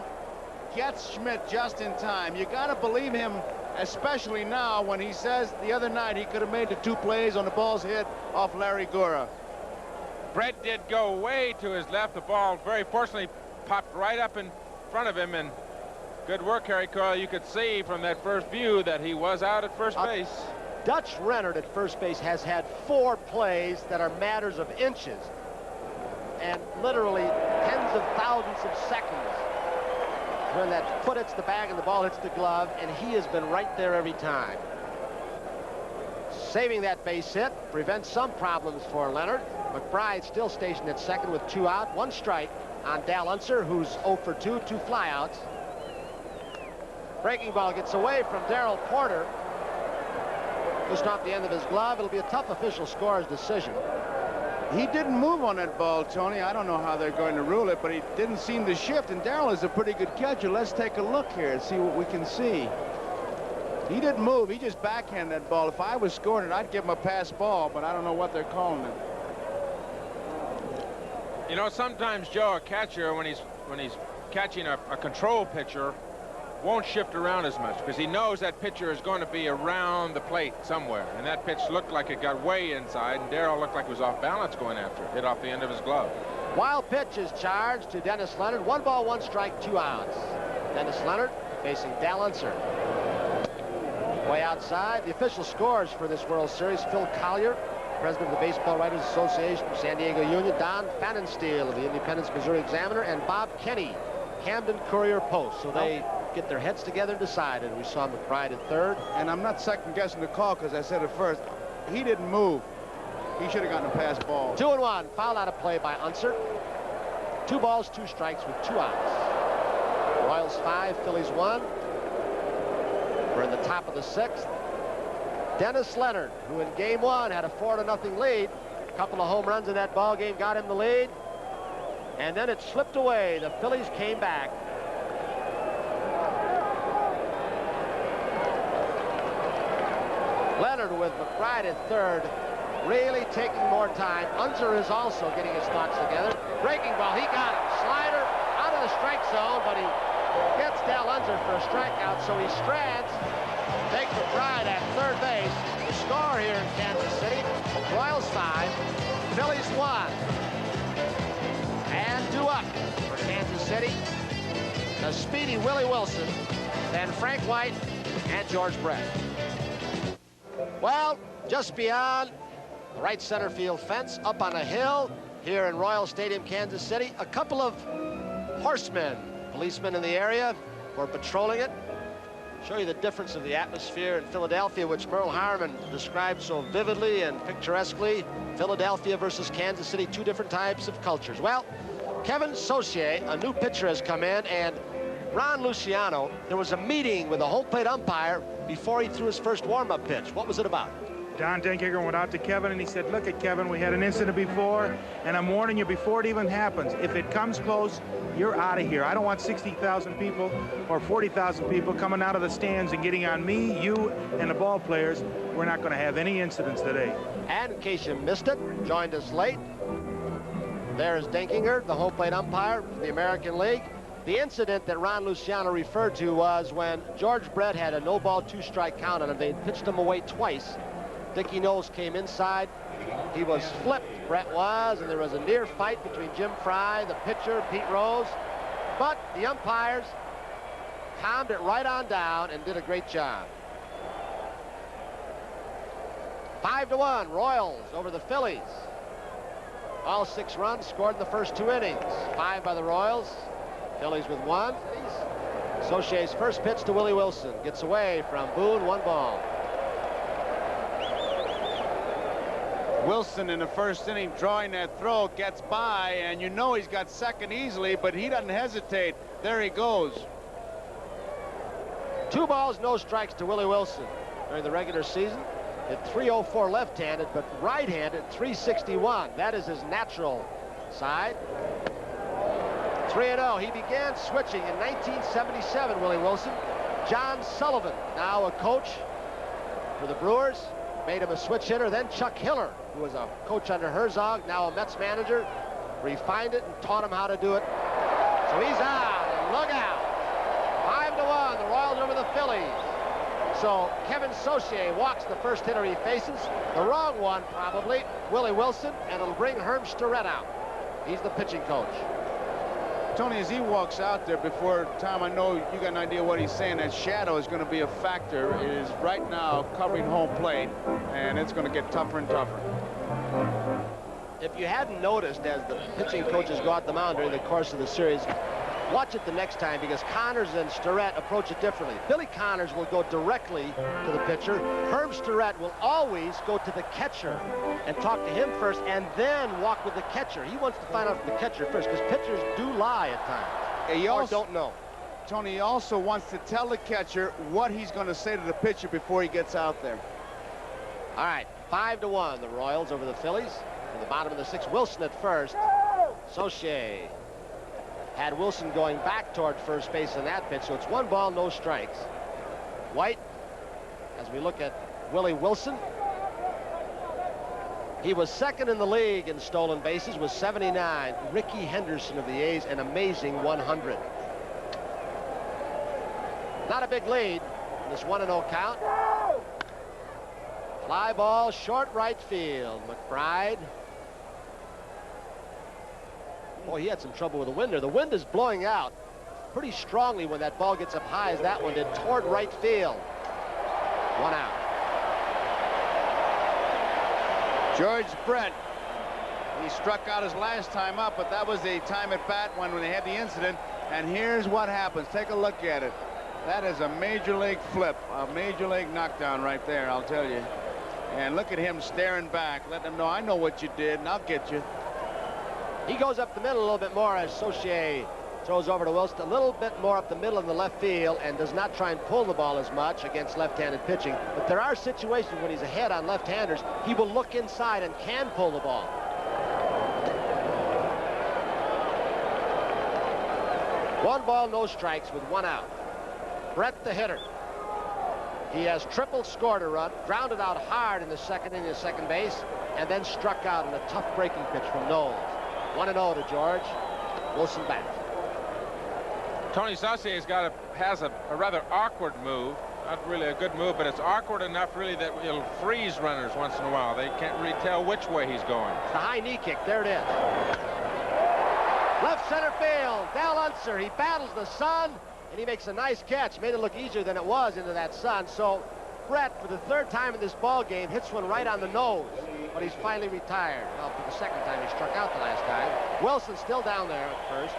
gets Schmidt just in time. You got to believe him, especially now when he says the other night he could have made the 2 plays on the balls hit off Larry Gura. Brett did go way to his left. The ball very fortunately popped right up in front of him, and good work, Harry Coyle. You could see from that first view that he was out at first base. Dutch Leonard at first base has had 4 plays that are matters of inches and literally tens of thousands of seconds when that foot hits the bag and the ball hits the glove, and he has been right there every time. Saving that base hit prevents some problems for Leonard. McBride still stationed at second with 2 out, 1 strike on Dal Unser, who's 0 for 2, 2 flyouts. Breaking ball gets away from Darrell Porter. Just off the end of his glove. It'll be a tough official scorer's decision. He didn't move on that ball, Tony. I don't know how they're going to rule it, but he didn't seem to shift, and Darrell is a pretty good catcher. Let's take a look here and see what we can see. He didn't move. He just backhanded that ball. If I was scoring it, I'd give him a pass ball, but I don't know what they're calling it. You know, sometimes, Joe, a catcher, when he's catching a control pitcher, won't shift around as much because he knows that pitcher is going to be around the plate somewhere. And that pitch looked like it got way inside, and Darrell looked like he was off balance going after it. Hit off the end of his glove. Wild pitch is charged to Dennis Leonard. 1 ball, 1 strike, 2 outs. Dennis Leonard facing Dal Unser. Way outside. The official scores for this World Series: Phil Collier, president of the Baseball Writers Association, San Diego Union; Don Pfannenstiel of the Independence Missouri Examiner; and Bob Kenny, Camden Courier Post. So they get their heads together and decide. And we saw McBride at third. And I'm not second-guessing the call because I said it first. He didn't move. He should have gotten a pass ball. 2-1. Foul out of play by Unser. 2 balls, 2 strikes with 2 outs. Royals 5, Phillies 1. We're in the top of the 6th. Dennis Leonard, who in game 1 had a 4-0 lead. A couple of home runs in that ball game got him the lead. And then it slipped away. The Phillies came back. Leonard with McBride at third, really taking more time. Unser is also getting his thoughts together. Breaking ball, he got it. Slider out of the strike zone, but he gets Dal Unser for a strikeout, so he strands. Take McBride at third base. The score here in Kansas City: Royals 5, Phillies 1. And due up for Kansas City, the speedy Willie Wilson, then Frank White and George Brett. Well, just beyond the right center field fence, up on a hill here in Royal Stadium, Kansas City, a couple of horsemen, policemen in the area, were patrolling it. Show you the difference of the atmosphere in Philadelphia, which Merle Harmon described so vividly and picturesquely. Philadelphia versus Kansas City, 2 different types of cultures. Well, Kevin Saucier, a new pitcher, has come in, and Ron Luciano, there was a meeting with the home plate umpire before he threw his first warm-up pitch. What was it about? Don Denkiger went out to Kevin and he said, look at Kevin, we had an incident before, and I'm warning you before it even happens. If it comes close, you're out of here. I don't want 60,000 people or 40,000 people coming out of the stands and getting on me, you, and the ball players. We're not going to have any incidents today. And in case you missed it, joined us late, there's Denkiger, the home plate umpire for the American League. The incident that Ron Luciano referred to was when George Brett had a no-ball, 2-strike count on him. They pitched him away twice. Dickie Knowles came inside. He was flipped, Brett was, and there was a near fight between Jim Fry, the pitcher, Pete Rose. But the umpires calmed it right on down and did a great job. 5-1, Royals over the Phillies. All 6 runs scored in the first 2 innings. 5 by the Royals. Phillies with 1. Saucier's first pitch to Willie Wilson. Gets away from Boone, 1 ball. Wilson in the first inning drawing that throw, gets by, and you know he's got second easily, but he doesn't hesitate. There he goes. 2 balls, no strikes to Willie Wilson during the regular season. Hit .304 left-handed, but right-handed .361. That is his natural side. 3-0. He began switching in 1977, Willie Wilson. John Sullivan, now a coach for the Brewers, made him a switch hitter. Then Chuck Hiller, who was a coach under Herzog, now a Mets manager, refined it and taught him how to do it. So he's out, and look out. 5-1, the Royals over the Phillies. So Kevin Saucier walks the first hitter he faces. The wrong one, probably, Willie Wilson, and it'll bring Herm Starrett out. He's the pitching coach. Tony, as he walks out there, before Tom, I know you got an idea what he's saying. That shadow is going to be a factor. It is right now covering home plate, and it's going to get tougher and tougher. If you hadn't noticed, as the pitching coaches go out the mound during the course of the series, watch it the next time, because Connors and Starrett approach it differently. Billy Connors will go directly to the pitcher. Herm Starrett will always go to the catcher and talk to him first, and then walk with the catcher. He wants to find out from the catcher first, because pitchers do lie at times. He also don't know. Tony, he also wants to tell the catcher what he's going to say to the pitcher before he gets out there. All right, 5-1, the Royals over the Phillies. In the bottom of the 6th, Wilson at first. Saucier had Wilson going back toward first base in that pitch, so it's 1 ball, no strikes. White, as we look at Willie Wilson. He was second in the league in stolen bases with 79. Ricky Henderson of the A's, an amazing 100. Not a big lead in this 1-0 count. Fly ball, short right field. McBride. Boy, he had some trouble with the wind there. The wind is blowing out pretty strongly when that ball gets up high as that one did toward right field. 1 out. George Brett. He struck out his last time up, but that was the time at bat when they had the incident. And here's what happens. Take a look at it. That is a major league flip, a major league knockdown right there, I'll tell you. And look at him staring back, letting him know, I know what you did, and I'll get you. He goes up the middle a little bit more as Saucier throws over to Wilson. A little bit more up the middle in the left field and does not try and pull the ball as much against left-handed pitching. But there are situations when he's ahead on left-handers, he will look inside and can pull the ball. One ball, no strikes with 1 out. Brett the hitter. He has triple scored a run, grounded out hard in the second inning of second base, and then struck out in a tough breaking pitch from Knowles. 1-0 to George. Wilson back. Tony Saucier has a rather awkward move. Not really a good move, but it's awkward enough really that it'll freeze runners once in a while. They can't really tell which way he's going. It's the high knee kick. There it is. Left center field. Dal Unser. He battles the sun, and he makes a nice catch. Made it look easier than it was into that sun. So Brett, for the 3rd time in this ball game, hits one right on the nose, but he's finally retired. Well, for the 2nd time, he struck out the last time. Wilson's still down there at first.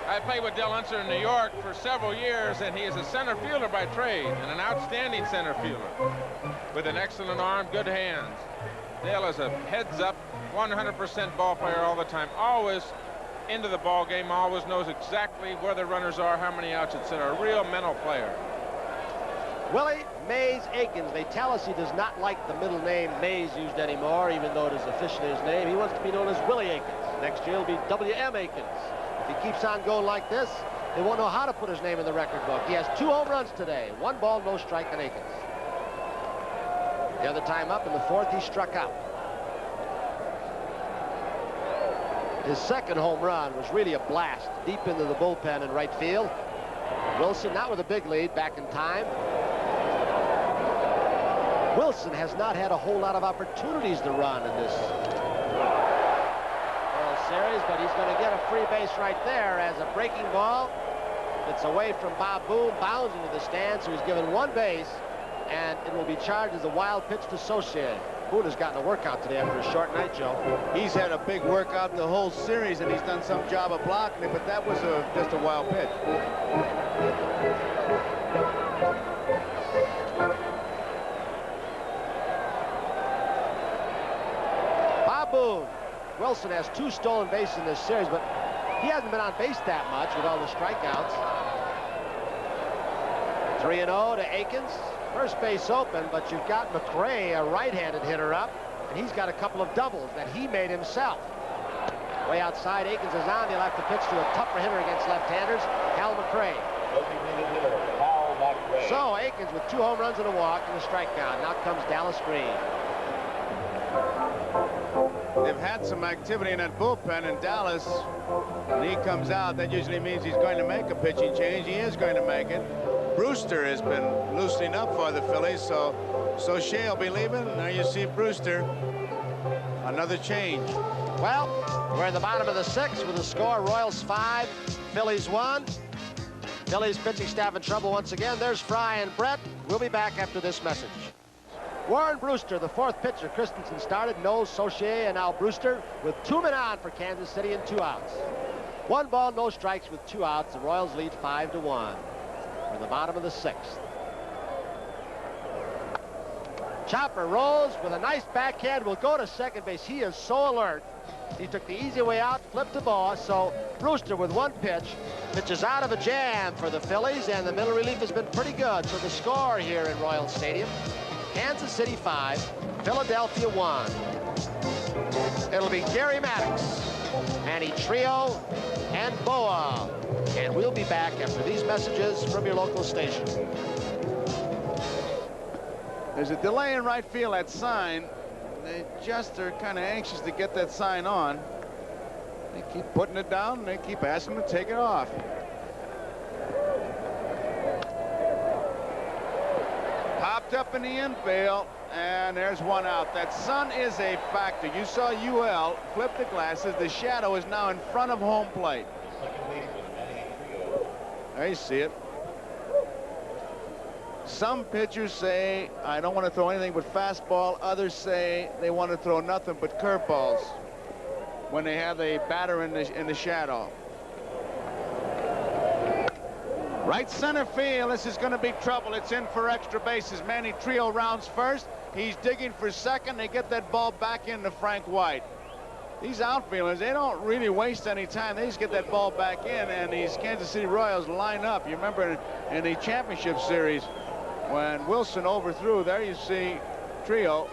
I played with Dale Unser in New York for several years, and he is a center fielder by trade and an outstanding center fielder with an excellent arm, good hands. Dale is a heads-up, 100% ball player all the time, always into the ball game, always knows exactly where the runners are, how many outs, etc. A real mental player. Willie Mays Aikens. They tell us he does not like the middle name Mays used anymore, even though it is officially his name. He wants to be known as Willie Aikens. Next year, it'll be W.M. Aikens. If he keeps on going like this, they won't know how to put his name in the record book. He has 2 home runs today. 1 ball, no strike on Aikens. The other time up in the 4th, he struck out. His 2nd home run was really a blast deep into the bullpen in right field. Wilson, not with a big lead, back in time. Wilson has not had a whole lot of opportunities to run in this World Series, but he's going to get a free base right there as a breaking ball. It's away from Bob Boone, bounds into the stands, so he's given 1 base, and it will be charged as a wild pitch to Saucier. Boone has gotten a workout today after a short night, Joe. He's had a big workout in the whole series, and he's done some job of blocking it, but that was just a wild pitch. Bob Boone. Wilson has 2 stolen bases in this series, but he hasn't been on base that much with all the strikeouts. 3-0 to Aikens. First base open, but you've got McRae, a right-handed hitter, up, and he's got a couple of doubles that he made himself. Way outside, Aikens is on. He'll have to pitch to a tougher hitter against left-handers, Hal McRae. So Aikens with 2 home runs and a walk and a strikeout. Now comes Dallas Green. They've had some activity in that bullpen in Dallas. When he comes out, that usually means he's going to make a pitching change. He is going to make it. Brewster has been loosening up for the Phillies, so Shea will be leaving. Now you see Brewster. Another change. Well, we're in the bottom of the 6th with a score: Royals 5, Phillies 1. Phillies pitching staff in trouble once again. There's Fry and Brett. We'll be back after this message. Warren Brewster, the 4th pitcher. Christenson started. Knowles, Saucier, and now Brewster with 2 men on for Kansas City and 2 outs. 1 ball, no strikes with 2 outs. The Royals lead 5-1. We're in the bottom of the 6th. Chopper rolls with a nice backhand. Will go to second base. He is so alert. He took the easy way out, flipped the ball. So Brewster with 1 pitch pitches out of a jam for the Phillies, and the middle relief has been pretty good. So the score here in Royal Stadium: Kansas City 5, Philadelphia 1. It'll be Gary Maddox, Manny Trio, and Boa. And we'll be back after these messages from your local station. There's a delay in right field. That sign they just are kind of anxious to get that sign on. They keep putting it down, and they keep asking them to take it off. Popped up in the infield, and there's one out. That sun is a factor. You saw UL flip the glasses. The shadow is now in front of home plate. There you see it. Some pitchers say, I don't want to throw anything but fastball. Others say they want to throw nothing but curveballs when they have a batter in the shadow. Right center field. This is going to be trouble. It's in for extra bases. Manny Trio rounds first. He's digging for second. They get that ball back into Frank White. These outfielders, they don't really waste any time. They just get that ball back in, and these Kansas City Royals line up. You remember in the championship series when Wilson overthrew, there you see Trio.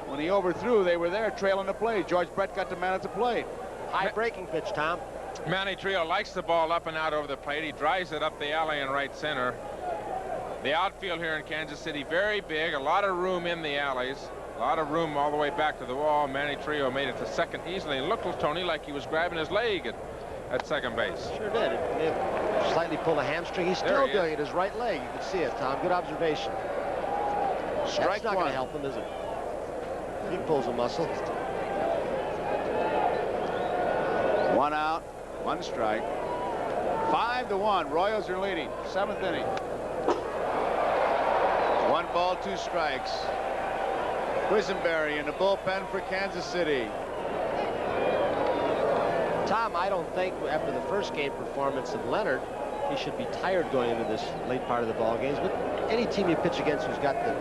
When he overthrew, they were there trailing the plate. George Brett got the man at the plate. High breaking pitch, Tom. Manny Trio likes the ball up and out over the plate. He drives it up the alley in right center. The outfield here in Kansas City, very big, a lot of room in the alleys, a lot of room all the way back to the wall. Manny Trio made it to second easily, and looked, Tony, like he was grabbing his leg at second base. Sure did. It slightly pulled a hamstring. He's still doing it, his right leg. You can see it, Tom. Good observation. Strike That's not going one. to help him, is it? He pulls a muscle. 1 out, 1 strike. 5-1. Royals are leading. 7th inning. 1 ball, 2 strikes. Quisenberry in the bullpen for Kansas City. Tom, I don't think after the first game performance of Leonard, he should be tired going into this late part of the ball games. But any team you pitch against who's got the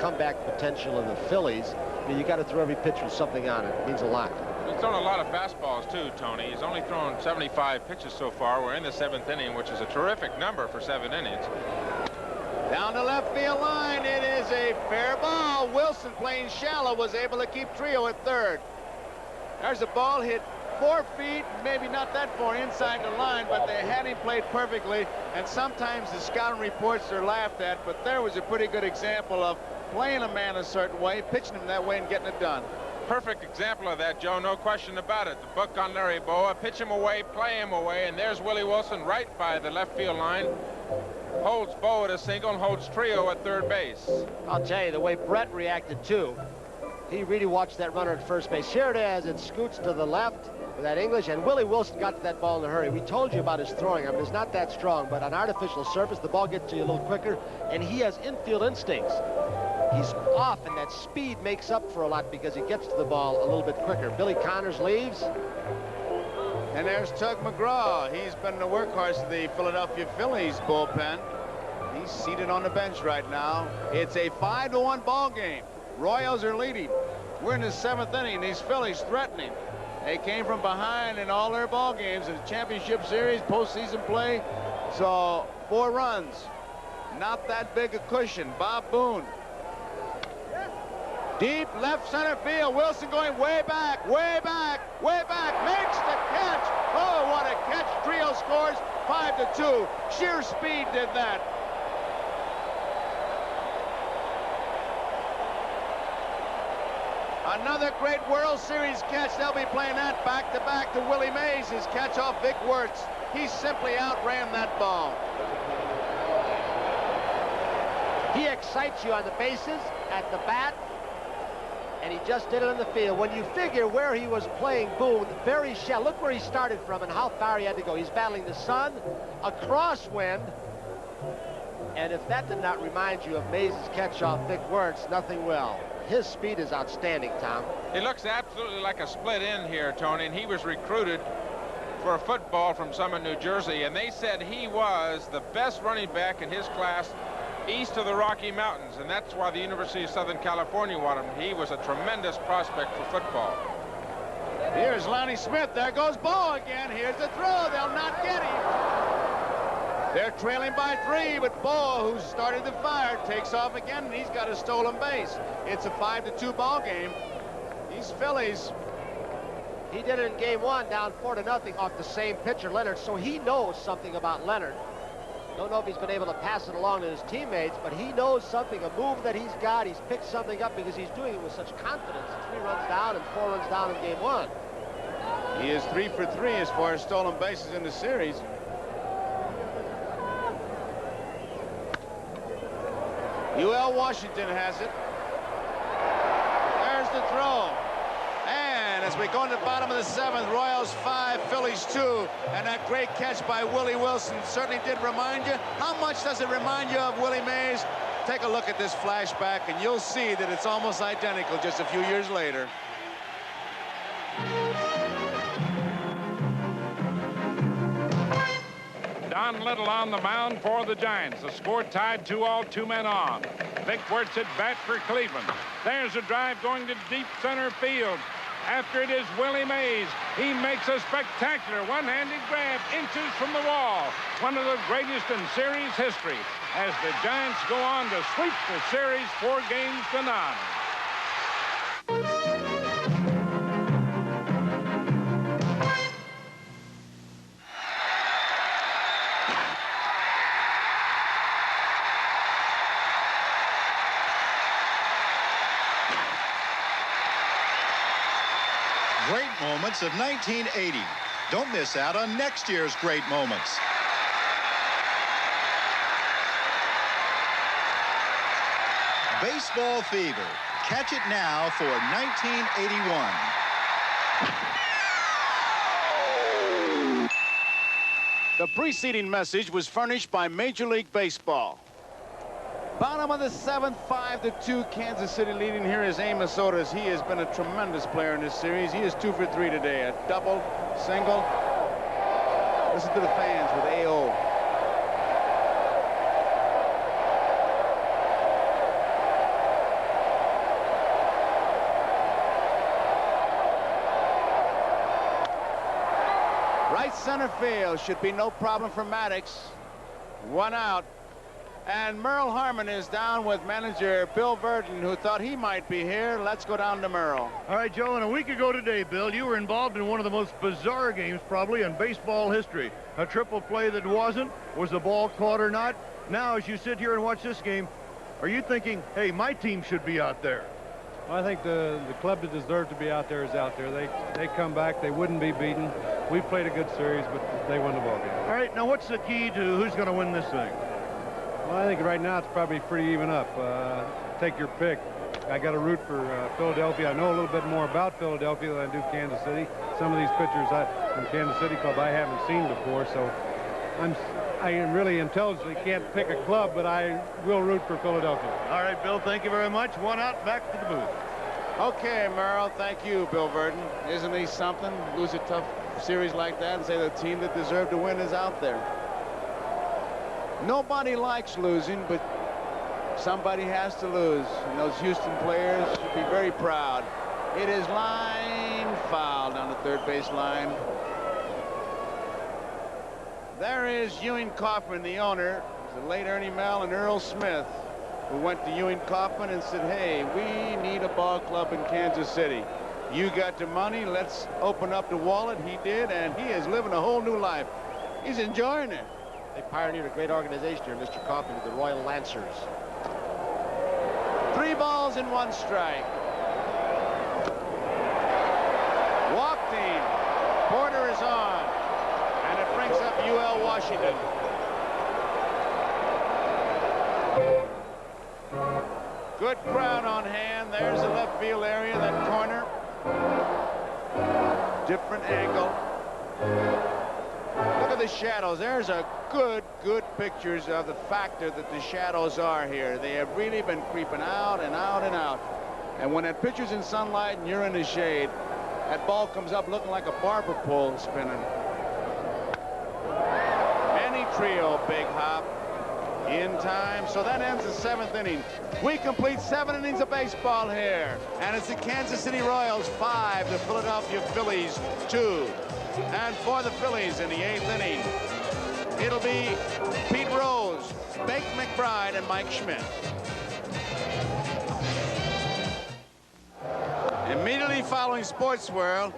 comeback potential of the Phillies, I mean, you got to throw every pitch with something on it. It means a lot. He's thrown a lot of fastballs too, Tony. He's only thrown 75 pitches so far. We're in the 7th inning, which is a terrific number for 7 innings. Down the left field line, it is a fair ball. Wilson, playing shallow, was able to keep Trio at third. There's a ball hit 4 feet, maybe not that far inside the line, but they had him played perfectly. And sometimes the scouting reports are laughed at, but there was a pretty good example of playing a man a certain way, pitching him that way, and getting it done. Perfect example of that, Joe, no question about it. The book on Larry Boa, pitch him away, play him away, and there's Willie Wilson right by the left field line. Holds Boa at a single and holds Trio at third base. I'll tell you, the way Brett reacted too, he really watched that runner at first base. Here it is, it scoots to the left with that English, and Willie Wilson got to that ball in a hurry. We told you about his throwing. I mean, it's not that strong, but on artificial surface, the ball gets to you a little quicker, and he has infield instincts. He's off, and that speed makes up for a lot because he gets to the ball a little bit quicker. Billy Connors leaves. And there's Tug McGraw. He's been the workhorse of the Philadelphia Phillies bullpen. He's seated on the bench right now. It's a 5-1 ball game. Royals are leading. We're in the 7th inning. These Phillies threatening. They came from behind in all their ball games in the championship series, postseason play. So 4 runs. Not that big a cushion. Bob Boone. Deep left center field. Wilson going way back, way back, way back. Makes the catch. Oh, what a catch. Trio scores 5-2. Sheer speed did that. Another great World Series catch. They'll be playing that back-to-back to Willie Mays. His catch off Vic Wirtz. He simply outran that ball. He excites you on the bases, at the bat, and he just did it in the field. When you figure where he was playing Boone, very shallow. Look where he started from and how far he had to go. He's battling the sun, a crosswind, and if that did not remind you of Mays' catch off Vic Wirtz, nothing will. His speed is outstanding, Tom. He looks absolutely like a split end here, Tony, and he was recruited for a football from Summit, New Jersey, and they said he was the best running back in his class east of the Rocky Mountains, and that's why the University of Southern California wanted him. He was a tremendous prospect for football. Here's Lonnie Smith. There goes Boa again. Here's the throw. They'll not get him. They're trailing by 3, but Boa, who started the fire, takes off again, and he's got a stolen base. It's a 5-2 ball game. These Phillies. He did it in game 1, down 4-0 off the same pitcher, Leonard, so he knows something about Leonard. Don't know if he's been able to pass it along to his teammates, but he knows something, a move that he's got. He's picked something up because he's doing it with such confidence. 3 runs down and 4 runs down in game 1. He is 3 for 3 as far as stolen bases in the series. UL Washington has it. There's the throw. And as we go into the bottom of the 7th, Royals 5, Phillies 2. And that great catch by Willie Wilson certainly did remind you. How much does it remind you of Willie Mays? Take a look at this flashback, and you'll see that it's almost identical just a few years later. Don Little on the mound for the Giants. The score tied 2-2, 2 men on. Vic Wertz at bat for Cleveland. There's a drive going to deep center field. After it is Willie Mays. He makes a spectacular one-handed grab inches from the wall. One of the greatest in series history as the Giants go on to sweep the series 4 games to 9. Great moments of 1980. Don't miss out on next year's great moments. Baseball fever. Catch it now for 1981. The preceding message was furnished by Major League Baseball. Bottom of the 7th, 5-2, Kansas City leading. Here is Amos Otis. He has been a tremendous player in this series. He is 2 for 3 today. A double, single. Listen to the fans with AO. Right center field should be no problem for Maddox. 1 out. And Merle Harmon is down with manager Bill Verdon, who thought he might be here. Let's go down to Merle. All right, Joe, and a week ago today, Bill, you were involved in one of the most bizarre games probably in baseball history. A triple play that wasn't. Was the ball caught or not? Now, as you sit here and watch this game, are you thinking, hey, my team should be out there? Well, I think the club that deserved to be out there is out there. They come back. They wouldn't be beaten. We played a good series, but they won the ball game. All right, now what's the key to who's going to win this thing? Well, I think right now it's probably pretty even up. Take your pick. I got to root for Philadelphia. I know a little bit more about Philadelphia than I do Kansas City. Some of these pitchers from Kansas City club I haven't seen before, so I really intelligently can't pick a club, but I will root for Philadelphia. All right, Bill, thank you very much. 1 out, back to the booth. Okay, Merle, thank you, Bill Verdon. Isn't he something? Lose a tough series like that and say the team that deserved to win is out there. Nobody likes losing, but somebody has to lose. And those Houston players should be very proud. It is line foul down the third base line. There is Ewing Kauffman, the owner, the late Ernie Mell and Earl Smith, who went to Ewing Kauffman and said, hey, we need a ball club in Kansas City. You got the money, let's open up the wallet. He did, and he is living a whole new life. He's enjoying it. They pioneered a great organization here, Mr. Kauffman, with the Royal Lancers. 3 balls and 1 strike. Walked in. Porter is on. And it brings up UL Washington. Good crowd on hand. There's the left field area, that corner. Different angle. Look at the shadows. There's a good pictures of the factor that the shadows are here. They have really been creeping out and out and out. And when that pitcher's in sunlight and you're in the shade, that ball comes up looking like a barber pole spinning. Manny Trio, big hop in time. So that ends the 7th inning. We complete 7 innings of baseball here. And it's the Kansas City Royals 5, the Philadelphia Phillies 2. And for the Phillies in the 8th inning, it'll be Pete Rose, Bake McBride, and Mike Schmidt. Immediately following Sports World,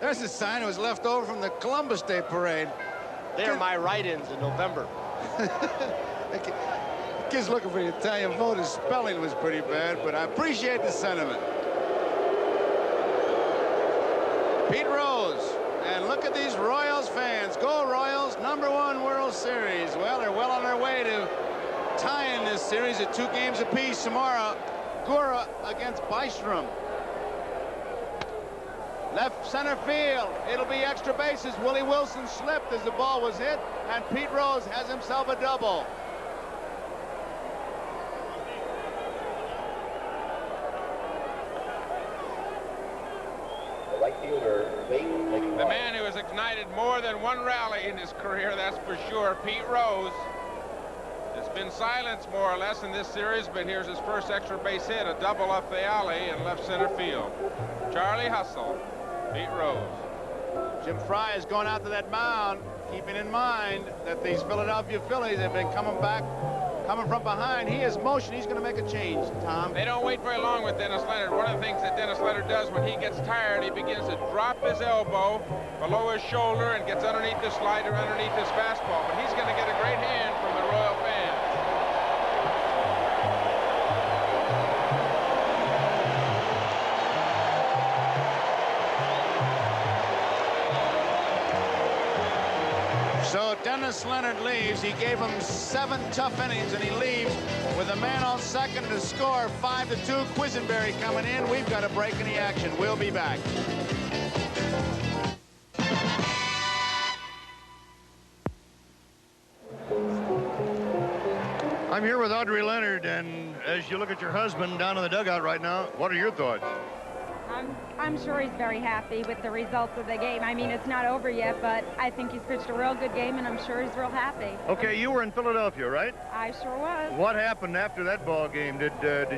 there's a sign that was left over from the Columbus Day Parade. They're my write-ins in November. Kid's looking for the Italian vote. His spelling was pretty bad, but I appreciate the sentiment. Pete Rose. And look at these Royals fans. Go Royals, #1 World Series. Well, they're well on their way to tying this series at 2 games apiece tomorrow. Gura against Bystrom. Left center field. It'll be extra bases. Willie Wilson slipped as the ball was hit, and Pete Rose has himself a double. The man who has ignited more than one rally in his career, that's for sure, Pete Rose. It's been silence more or less in this series, but here's his first extra base hit, a double up the alley in left center field. Charlie Hustle, Pete Rose. Jim Fry is going out to that mound, keeping in mind that these Philadelphia Phillies have been coming from behind. He is motion. He's going to make a change, Tom. They don't wait very long with Dennis Leonard. One of the things that Dennis Leonard does when he gets tired, he begins to drop his elbow below his shoulder and gets underneath the slider, underneath his fastball. But he's going to get a great hand from the Royal fans. So Dennis Leonard leaves. He gave him 7 tough innings, and he leaves with a man on second to score 5-2. Quisenberry coming in. We've got a break in the action. We'll be back. I'm here with Audrey Leonard, and as you look at your husband down in the dugout right now, what are your thoughts? I'm sure he's very happy with the results of the game. I mean, it's not over yet, but I think he's pitched a real good game, and I'm sure he's real happy. Okay, you were in Philadelphia, right? I sure was. What happened after that ball game? Did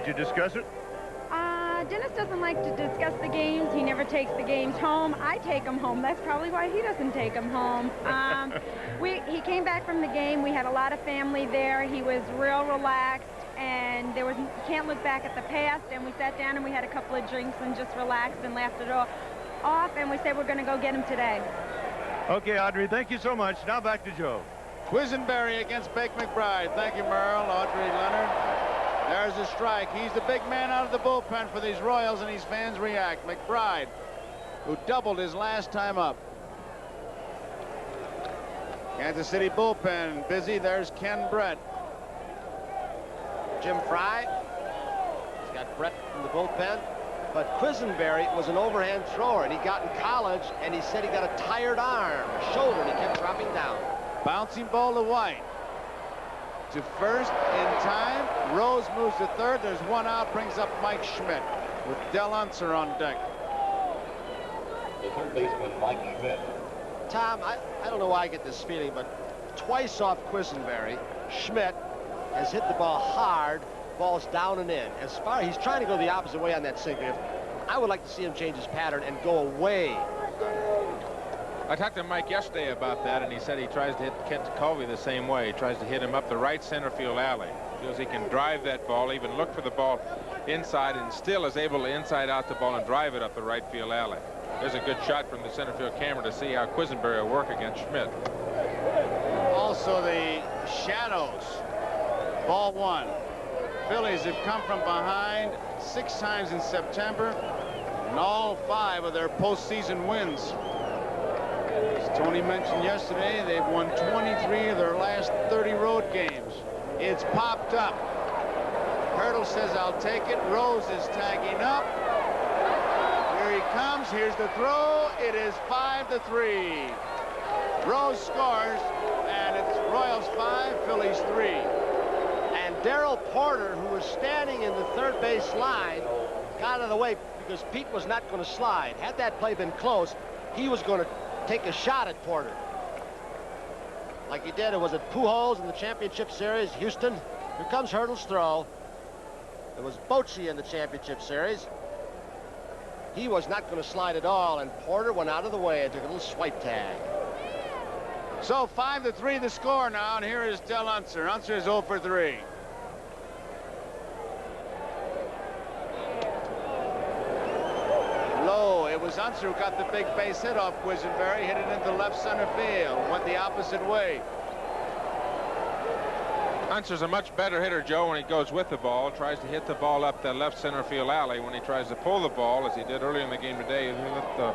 you discuss it? Dennis doesn't like to discuss the games. He never takes the games home. I take them home. That's probably why he doesn't take them home. He came back from the game. We had a lot of family there. He was real relaxed, and you can't look back at the past. And we sat down and we had a couple of drinks and just relaxed and laughed it all off. And we said we're going to go get him today. Okay, Audrey, thank you so much. Now back to Joe. Quisenberry against Bake McBride. Thank you, Merle. Audrey Leonard. There's a strike. He's the big man out of the bullpen for these Royals, and these fans react. McBride, who doubled his last time up. Kansas City bullpen busy. There's Ken Brett. Jim Fry. He's got Brett in the bullpen. But Quisenberry was an overhand thrower, and he got in college, and he said he got a tired arm, a shoulder, and he kept dropping down. Bouncing ball to White. To first in time. Rose moves to third. There's one out. Brings up Mike Schmidt with Del Unser on deck. The third baseman, Mike Schmidt. Tom, I don't know why I get this feeling, but twice off Quisenberry, Schmidt has hit the ball hard. Ball's down and in. As far as he's trying to go the opposite way on that sinker, I would like to see him change his pattern and go away. I talked to Mike yesterday about that, and he said he tries to hit Kent Colby the same way. He tries to hit him up the right center field alley. Feels he can drive that ball, even look for the ball inside, and still is able to inside out the ball and drive it up the right field alley. There's a good shot from the center field camera to see how Quisenberry will work against Schmidt. Also the shadows. Ball 1. Phillies have come from behind 6 times in September, and all 5 of their postseason wins. As Tony mentioned yesterday, they've won 23 of their last 30 road games. It's popped up. Hurdle says, I'll take it. Rose is tagging up. Here he comes. Here's the throw. It is 5-3. Rose scores, and it's Royals 5, Phillies 3. And Darrell Porter, who was standing in the third base line, got out of the way because Pete was not going to slide. Had that play been close, he was going to take a shot at Porter. Like he did, it was at Pujols in the championship series, Houston. Here comes Hurdle's throw. It was Bochy in the championship series. He was not going to slide at all, and Porter went out of the way and took a little swipe tag. So 5-3 the score now, and here is Del Unser. Unser is 0 for 3. Low. It was Unser who got the big base hit off Quisenberry, hit it into left center field, went the opposite way. Hunter's a much better hitter, Joe, when he goes with the ball. Tries to hit the ball up the left center field alley. When he tries to pull the ball, as he did earlier in the game today, and hit the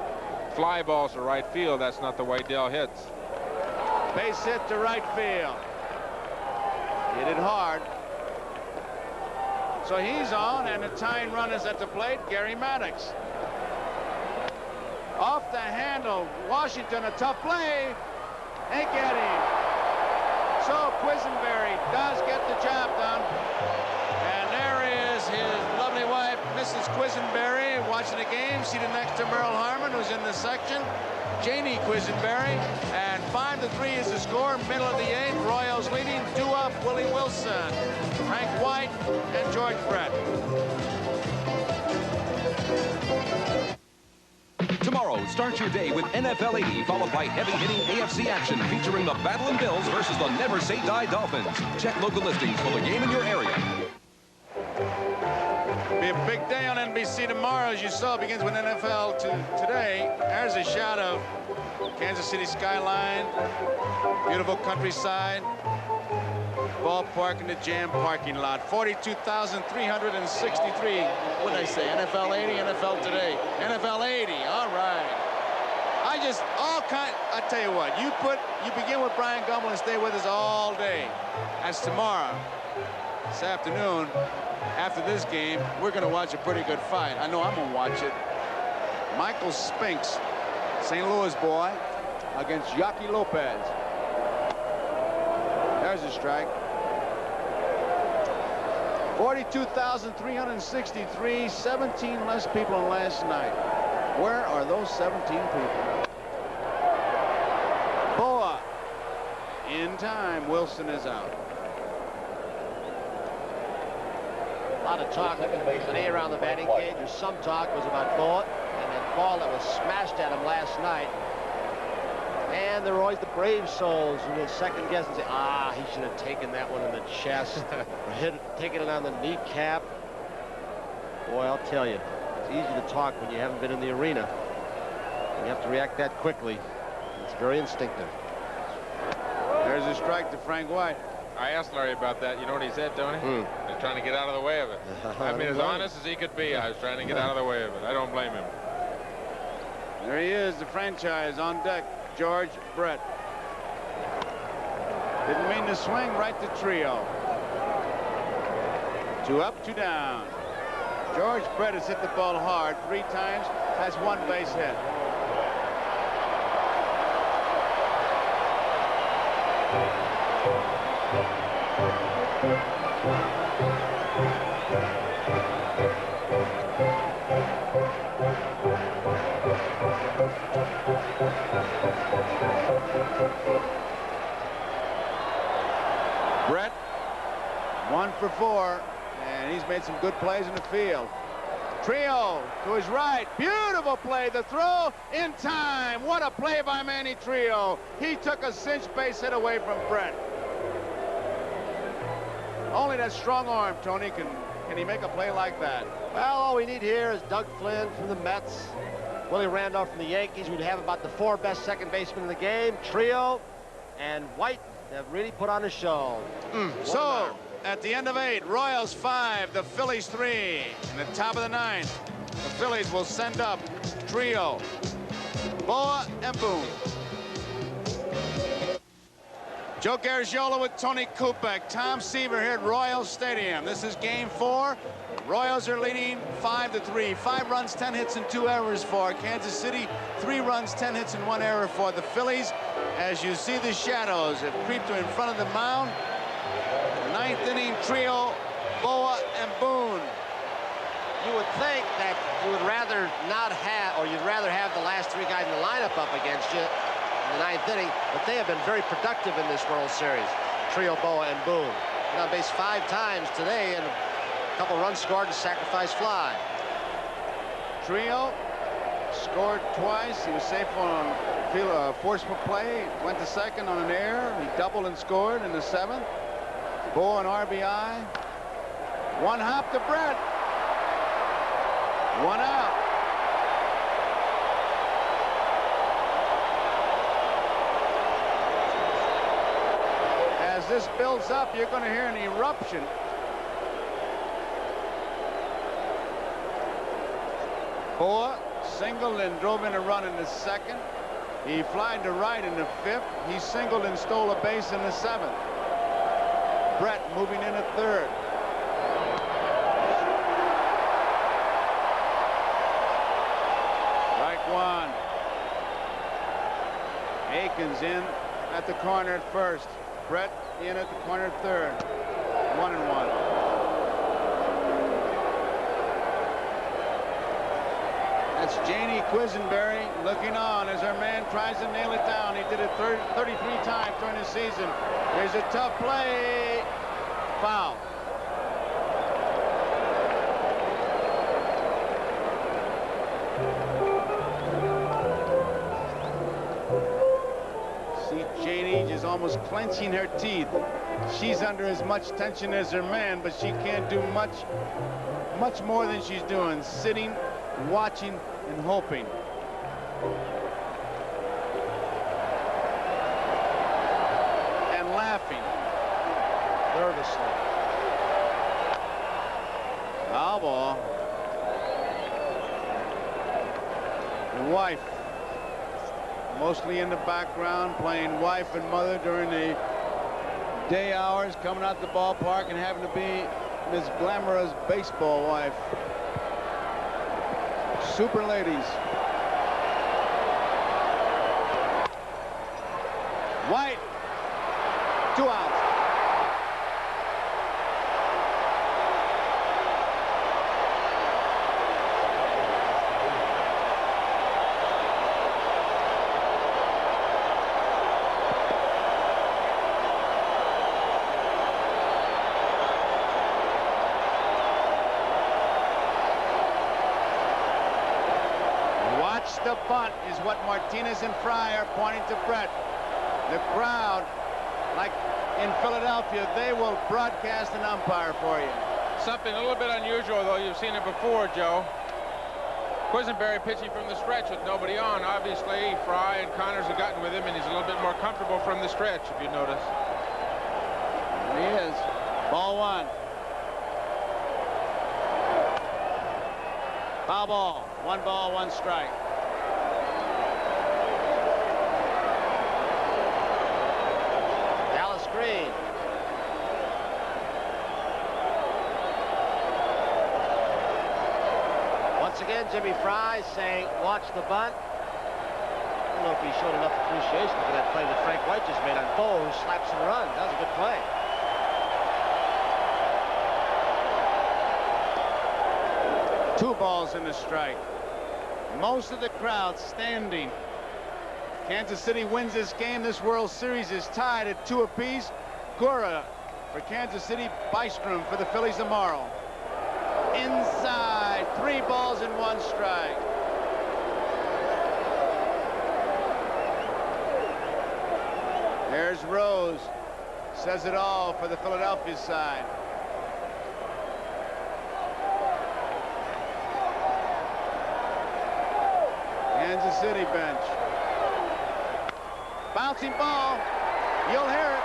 fly balls to right field, that's not the way Dell hits. Base hit to right field. Hit it hard. So he's on, and the tying run is at the plate, Gary Maddox. Off the handle, Washington, a tough play. Ain't get him. So Quisenberry does get the job done. And there is his lovely wife, Mrs. Quisenberry, watching the game, seated next to Merle Harmon, who's in the section. Janie Quisenberry, and 5-3 is the score, middle of the 8th. Royals leading, 2 up, Willie Wilson, Frank White, and George Brett. Tomorrow, start your day with NFL 80, followed by heavy-hitting AFC action featuring the Battlin' Bills versus the Never Say Die Dolphins. Check local listings for the game in your area. Be a big day on NBC tomorrow, as you saw. It begins with NFL today. There's a shot of Kansas City skyline, beautiful countryside, ballpark in the jam parking lot. 42,363. What did I say? NFL 80, NFL today. NFL 80. All right. I tell you what. You begin with Brian Gumbel and stay with us all day. As tomorrow, this afternoon, after this game, we're going to watch a pretty good fight. I know I'm going to watch it. Michael Spinks, St. Louis boy, against Yaki Lopez. There's a strike. 42,363, 17 less people than last night. Where are those 17 people? Boa in time. Wilson is out. A lot of talk today around the batting cage. There's some talk was about Boa and that ball that was smashed at him last night. And there were always the brave souls who will second guess and say, he should have taken that one in the chest or taken it on the kneecap. Boy, I'll tell you, it's easy to talk when you haven't been in the arena. You have to react that quickly. It's very instinctive. There's a strike to Frank White. I asked Larry about that. You know what he said, Tony? He's trying to get out of the way of it. I mean, as honest as he could be, I was trying to get out of the way of it. I don't blame him. There he is, the franchise on deck, George Brett. Didn't mean to swing, right to Trio. 2 up, 2 down. George Brett has hit the ball hard 3 times, has 1 base hit. Brett, 1 for 4, and he's made some good plays in the field. Trio to his right, beautiful play, the throw in time. What a play by Manny Trio. He took a cinch base hit away from Brett. Only that strong arm, Tony, can he make a play like that? Well, all we need here is Doug Flynn from the Mets, Willie Randolph from the Yankees. We'd have about the 4 best second basemen in the game. Trio and White have really put on a show. So, at the end of 8, Royals 5, the Phillies 3. In the top of the 9th, the Phillies will send up Trio, Boa, and Boone. Joe Garagiola with Tony Kupek. Tom Seaver here at Royals Stadium. This is game 4. Royals are leading 5-3. 5 runs, 10 hits, and 2 errors for Kansas City. 3 runs, 10 hits, and 1 error for the Phillies. As you see, the shadows have creeped in front of the mound. The 9th inning, Trio, Boa, and Boone. You would think that you would rather not have, or you'd rather have the last 3 guys in the lineup up against you in the 9th inning, but they have been very productive in this World Series. Trio, Boa, and Boone. Been on base 5 times today, and a couple runs scored and sacrifice fly. Trio scored twice. He was safe on a forceful play. Went to second on an error. He doubled and scored in the 7th. Boa an RBI. 1 hop to Brett. 1 out. As this builds up, you're going to hear an eruption. Boa singled and drove in a run in the second. He flied to right in the fifth. He singled and stole a base in the seventh. Brett moving in at third. Strike one. Aikens in at the corner at first. Brett in at the corner at third. 1-1. That's Janie Quisenberry looking on as our man tries to nail it down. He did it 33 times during the season. There's a tough play. Foul. See Janie just almost clenching her teeth. She's under as much tension as her man, but she can't do much more than she's doing. Sitting, watching, and hoping. And laughing. Nervously. Foul ball. The wife. Mostly in the background, playing wife and mother during the day hours, coming out the ballpark and having to be Miss Glamorous baseball wife. Super ladies. White. 2 outs. The bunt is what Martinez and Fry are pointing to Brett. The crowd, like in Philadelphia, they will broadcast an umpire for you. Something a little bit unusual, though. You've seen it before, Joe. Quisenberry pitching from the stretch with nobody on. Obviously, Fry and Connors have gotten with him, and he's a little bit more comfortable from the stretch, if you notice. There he is. Ball one. Foul ball. 1 ball, 1 strike. Green. Once again, Jimmy Fry saying, watch the bunt. I don't know if he showed enough appreciation for that play that Frank White just made on Bo, who slaps and runs. That was a good play. Two balls in the strike. Most of the crowd standing. Kansas City wins this game. This World Series is tied at 2 apiece. Gura for Kansas City, Bystrom for the Phillies tomorrow. Inside, 3 balls and 1 strike. There's Rose. Says it all for the Philadelphia side. Kansas City bench. Bouncing ball. You'll hear it.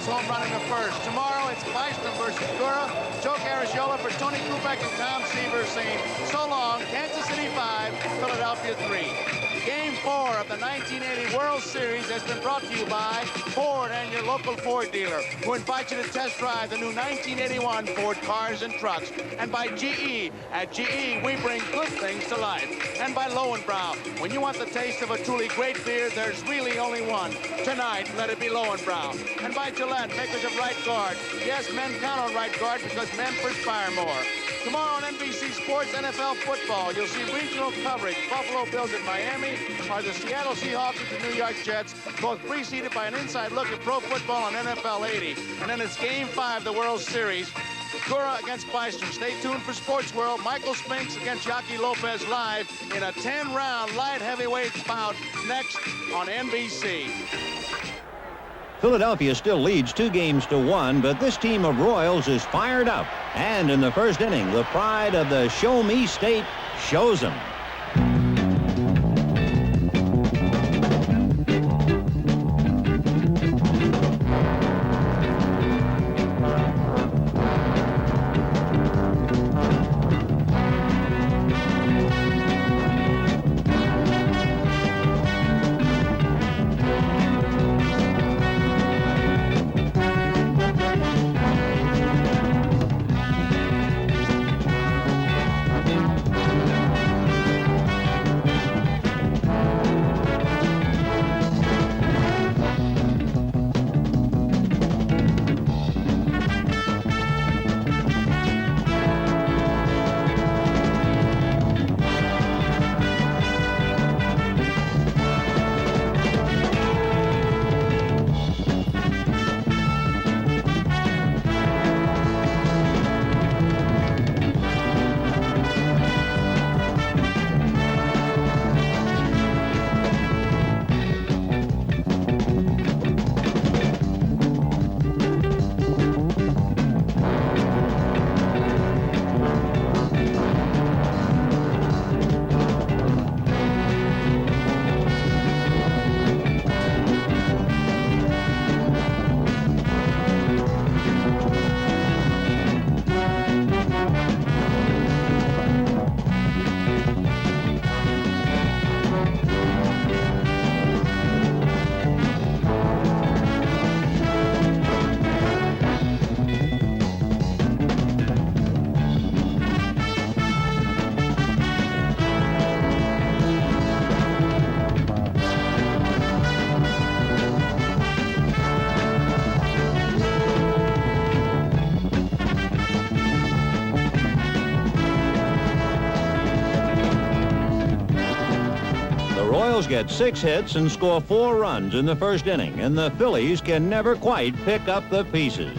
Home run in the first. Tomorrow it's Bystrom versus Gura. Joe Garagiola for Tony Kubek and Tom Seaver saying so long. Kansas City 5, Philadelphia 3. Game 4 of the 1980 World Series has been brought to you by Ford and your local Ford dealer, who invite you to test drive the new 1981 Ford cars and trucks. And by GE. At GE, we bring good things to life. And by Lowenbrow. When you want the taste of a truly great beer, there's really only one. Tonight, let it be Lowenbrow. And by Gillette, makers of Right Guard. Yes, men count on Right Guard because men perspire more. Tomorrow on NBC Sports NFL football, you'll see regional coverage. Buffalo Bills at Miami are the Seattle Seahawks at the New York Jets, both preceded by an inside look at pro football on NFL 80. And then it's Game 5 of the World Series. Cura against Bystrom. Stay tuned for Sports World. Michael Spinks against Yaki Lopez live in a 10-round light heavyweight bout next on NBC. Philadelphia still leads 2-1, but this team of Royals is fired up. And in the first inning, the pride of the Show Me State shows them. Royals get 6 hits and score 4 runs in the first inning, and the Phillies can never quite pick up the pieces.